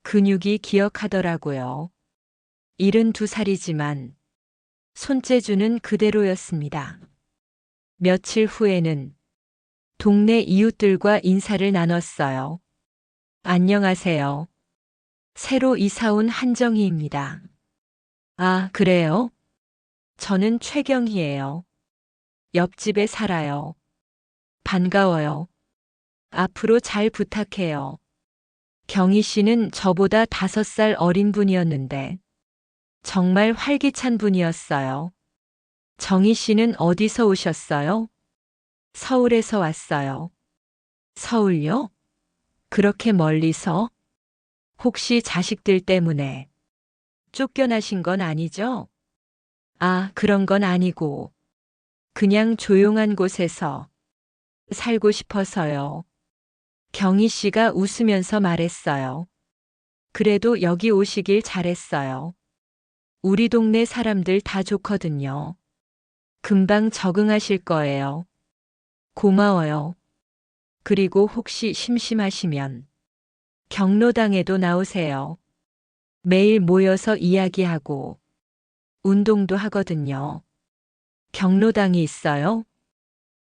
근육이 기억하더라고요. 72살이지만 손재주는 그대로였습니다. 며칠 후에는 동네 이웃들과 인사를 나눴어요. 안녕하세요. 새로 이사 온 한정희입니다. 아, 그래요? 저는 최경희예요. 옆집에 살아요. 반가워요. 앞으로 잘 부탁해요. 경희 씨는 저보다 5살 어린 분이었는데 정말 활기찬 분이었어요. 정희 씨는 어디서 오셨어요? 서울에서 왔어요. 서울요? 그렇게 멀리서? 혹시 자식들 때문에 쫓겨나신 건 아니죠? 아, 그런 건 아니고 그냥 조용한 곳에서 살고 싶어서요. 경희 씨가 웃으면서 말했어요. 그래도 여기 오시길 잘했어요. 우리 동네 사람들 다 좋거든요. 금방 적응하실 거예요. 고마워요. 그리고 혹시 심심하시면 경로당에도 나오세요. 매일 모여서 이야기하고 운동도 하거든요. 경로당이 있어요?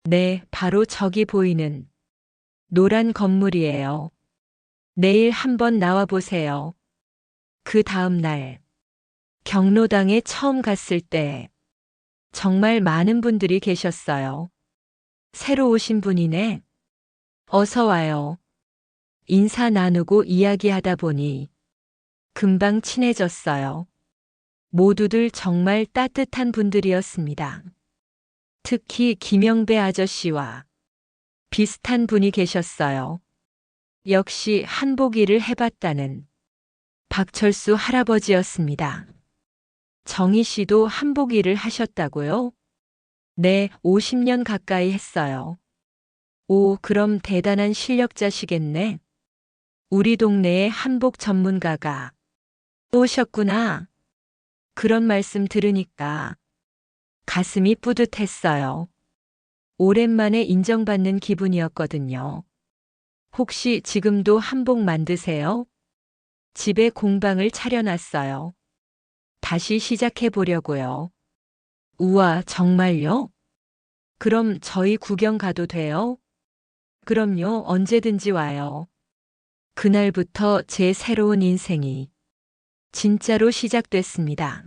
네, 바로 저기 보이는 노란 건물이에요. 내일 한번 나와 보세요. 그 다음 날 경로당에 처음 갔을 때 정말 많은 분들이 계셨어요. 새로 오신 분이네. 어서 와요. 인사 나누고 이야기하다 보니 금방 친해졌어요. 모두들 정말 따뜻한 분들이었습니다. 특히 김영배 아저씨와 비슷한 분이 계셨어요. 역시 한복 일을 해봤다는 박철수 할아버지였습니다. 정희 씨도 한복 일을 하셨다고요? 네, 50년 가까이 했어요. 오, 그럼 대단한 실력자시겠네. 우리 동네에 한복 전문가가 오셨구나. 그런 말씀 들으니까 가슴이 뿌듯했어요. 오랜만에 인정받는 기분이었거든요. 혹시 지금도 한복 만드세요? 집에 공방을 차려놨어요. 다시 시작해 보려고요. 우와, 정말요? 그럼 저희 구경 가도 돼요? 그럼요, 언제든지 와요. 그날부터 제 새로운 인생이 진짜로 시작됐습니다.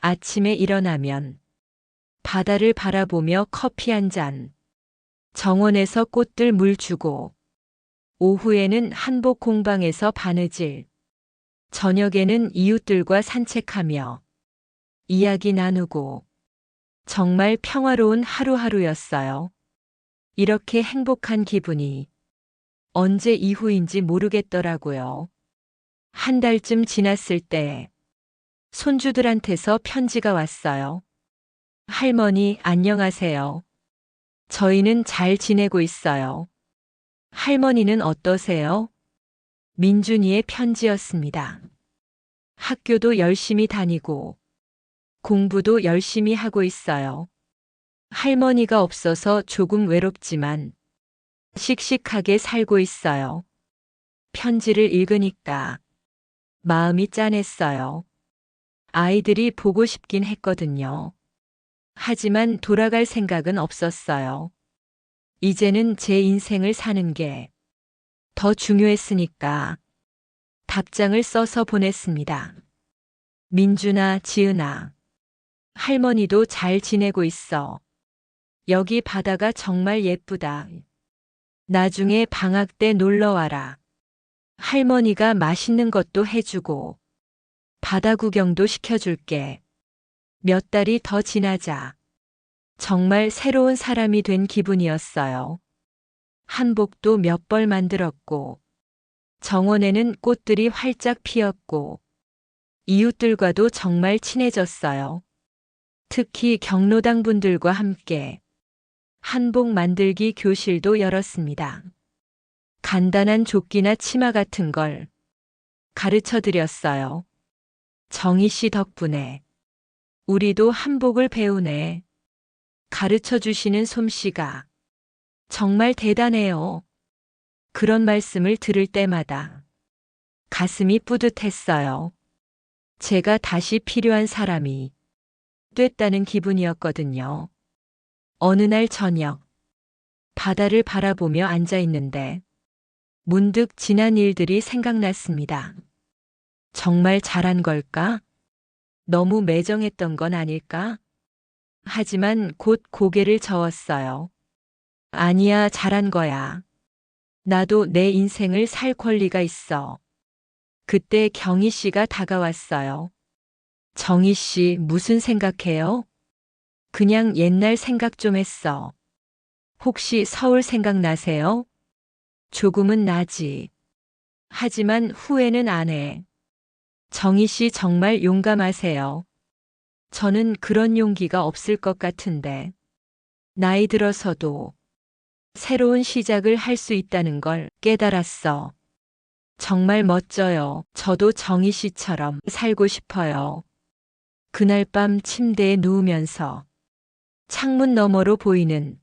아침에 일어나면 바다를 바라보며 커피 한 잔, 정원에서 꽃들 물 주고, 오후에는 한복 공방에서 바느질, 저녁에는 이웃들과 산책하며 이야기 나누고, 정말 평화로운 하루하루였어요. 이렇게 행복한 기분이 언제 이후인지 모르겠더라고요. 한 달쯤 지났을 때 손주들한테서 편지가 왔어요. 할머니, 안녕하세요. 저희는 잘 지내고 있어요. 할머니는 어떠세요? 민준이의 편지였습니다. 학교도 열심히 다니고 공부도 열심히 하고 있어요. 할머니가 없어서 조금 외롭지만 씩씩하게 살고 있어요. 편지를 읽으니까 마음이 짠했어요. 아이들이 보고 싶긴 했거든요. 하지만 돌아갈 생각은 없었어요. 이제는 제 인생을 사는 게 더 중요했으니까 답장을 써서 보냈습니다. 민준아, 지은아, 할머니도 잘 지내고 있어. 여기 바다가 정말 예쁘다. 나중에 방학 때 놀러 와라. 할머니가 맛있는 것도 해주고 바다 구경도 시켜줄게. 몇 달이 더 지나자 정말 새로운 사람이 된 기분이었어요. 한복도 몇 벌 만들었고 정원에는 꽃들이 활짝 피었고 이웃들과도 정말 친해졌어요. 특히 경로당 분들과 함께 한복 만들기 교실도 열었습니다. 간단한 조끼나 치마 같은 걸 가르쳐 드렸어요. 정희 씨 덕분에 우리도 한복을 배우네. 가르쳐 주시는 솜씨가 정말 대단해요. 그런 말씀을 들을 때마다 가슴이 뿌듯했어요. 제가 다시 필요한 사람이 됐다는 기분이었거든요. 어느 날 저녁, 바다를 바라보며 앉아 있는데 문득 지난 일들이 생각났습니다. 정말 잘한 걸까? 너무 매정했던 건 아닐까? 하지만 곧 고개를 저었어요. 아니야, 잘한 거야. 나도 내 인생을 살 권리가 있어. 그때 경희 씨가 다가왔어요. 정희 씨, 무슨 생각해요? 그냥 옛날 생각 좀 했어. 혹시 서울 생각나세요? 조금은 나지. 하지만 후회는 안 해. 정희 씨 정말 용감하세요. 저는 그런 용기가 없을 것 같은데. 나이 들어서도 새로운 시작을 할 수 있다는 걸 깨달았어. 정말 멋져요. 저도 정희 씨처럼 살고 싶어요. 그날 밤 침대에 누우면서 창문 너머로 보이는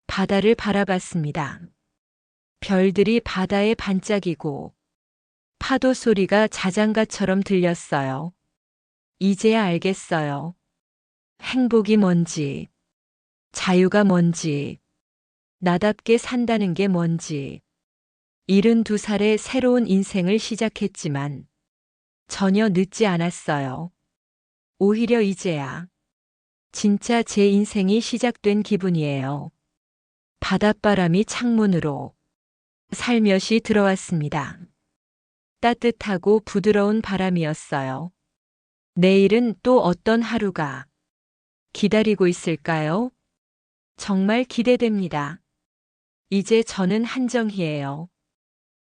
바다를 바라봤습니다. 별들이 바다에 반짝이고 파도 소리가 자장가처럼 들렸어요. 이제야 알겠어요. 행복이 뭔지, 자유가 뭔지, 나답게 산다는 게 뭔지. 72살에 새로운 인생을 시작했지만 전혀 늦지 않았어요. 오히려 이제야 진짜 제 인생이 시작된 기분이에요. 바닷바람이 창문으로 살며시 들어왔습니다. 따뜻하고 부드러운 바람이었어요. 내일은 또 어떤 하루가 기다리고 있을까요? 정말 기대됩니다. 이제 저는 한정희예요.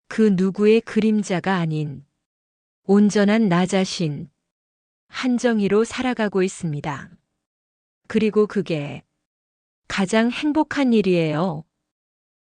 그 누구의 그림자가 아닌 온전한 나 자신, 한정희로 살아가고 있습니다. 그리고 그게 가장 행복한 일이에요.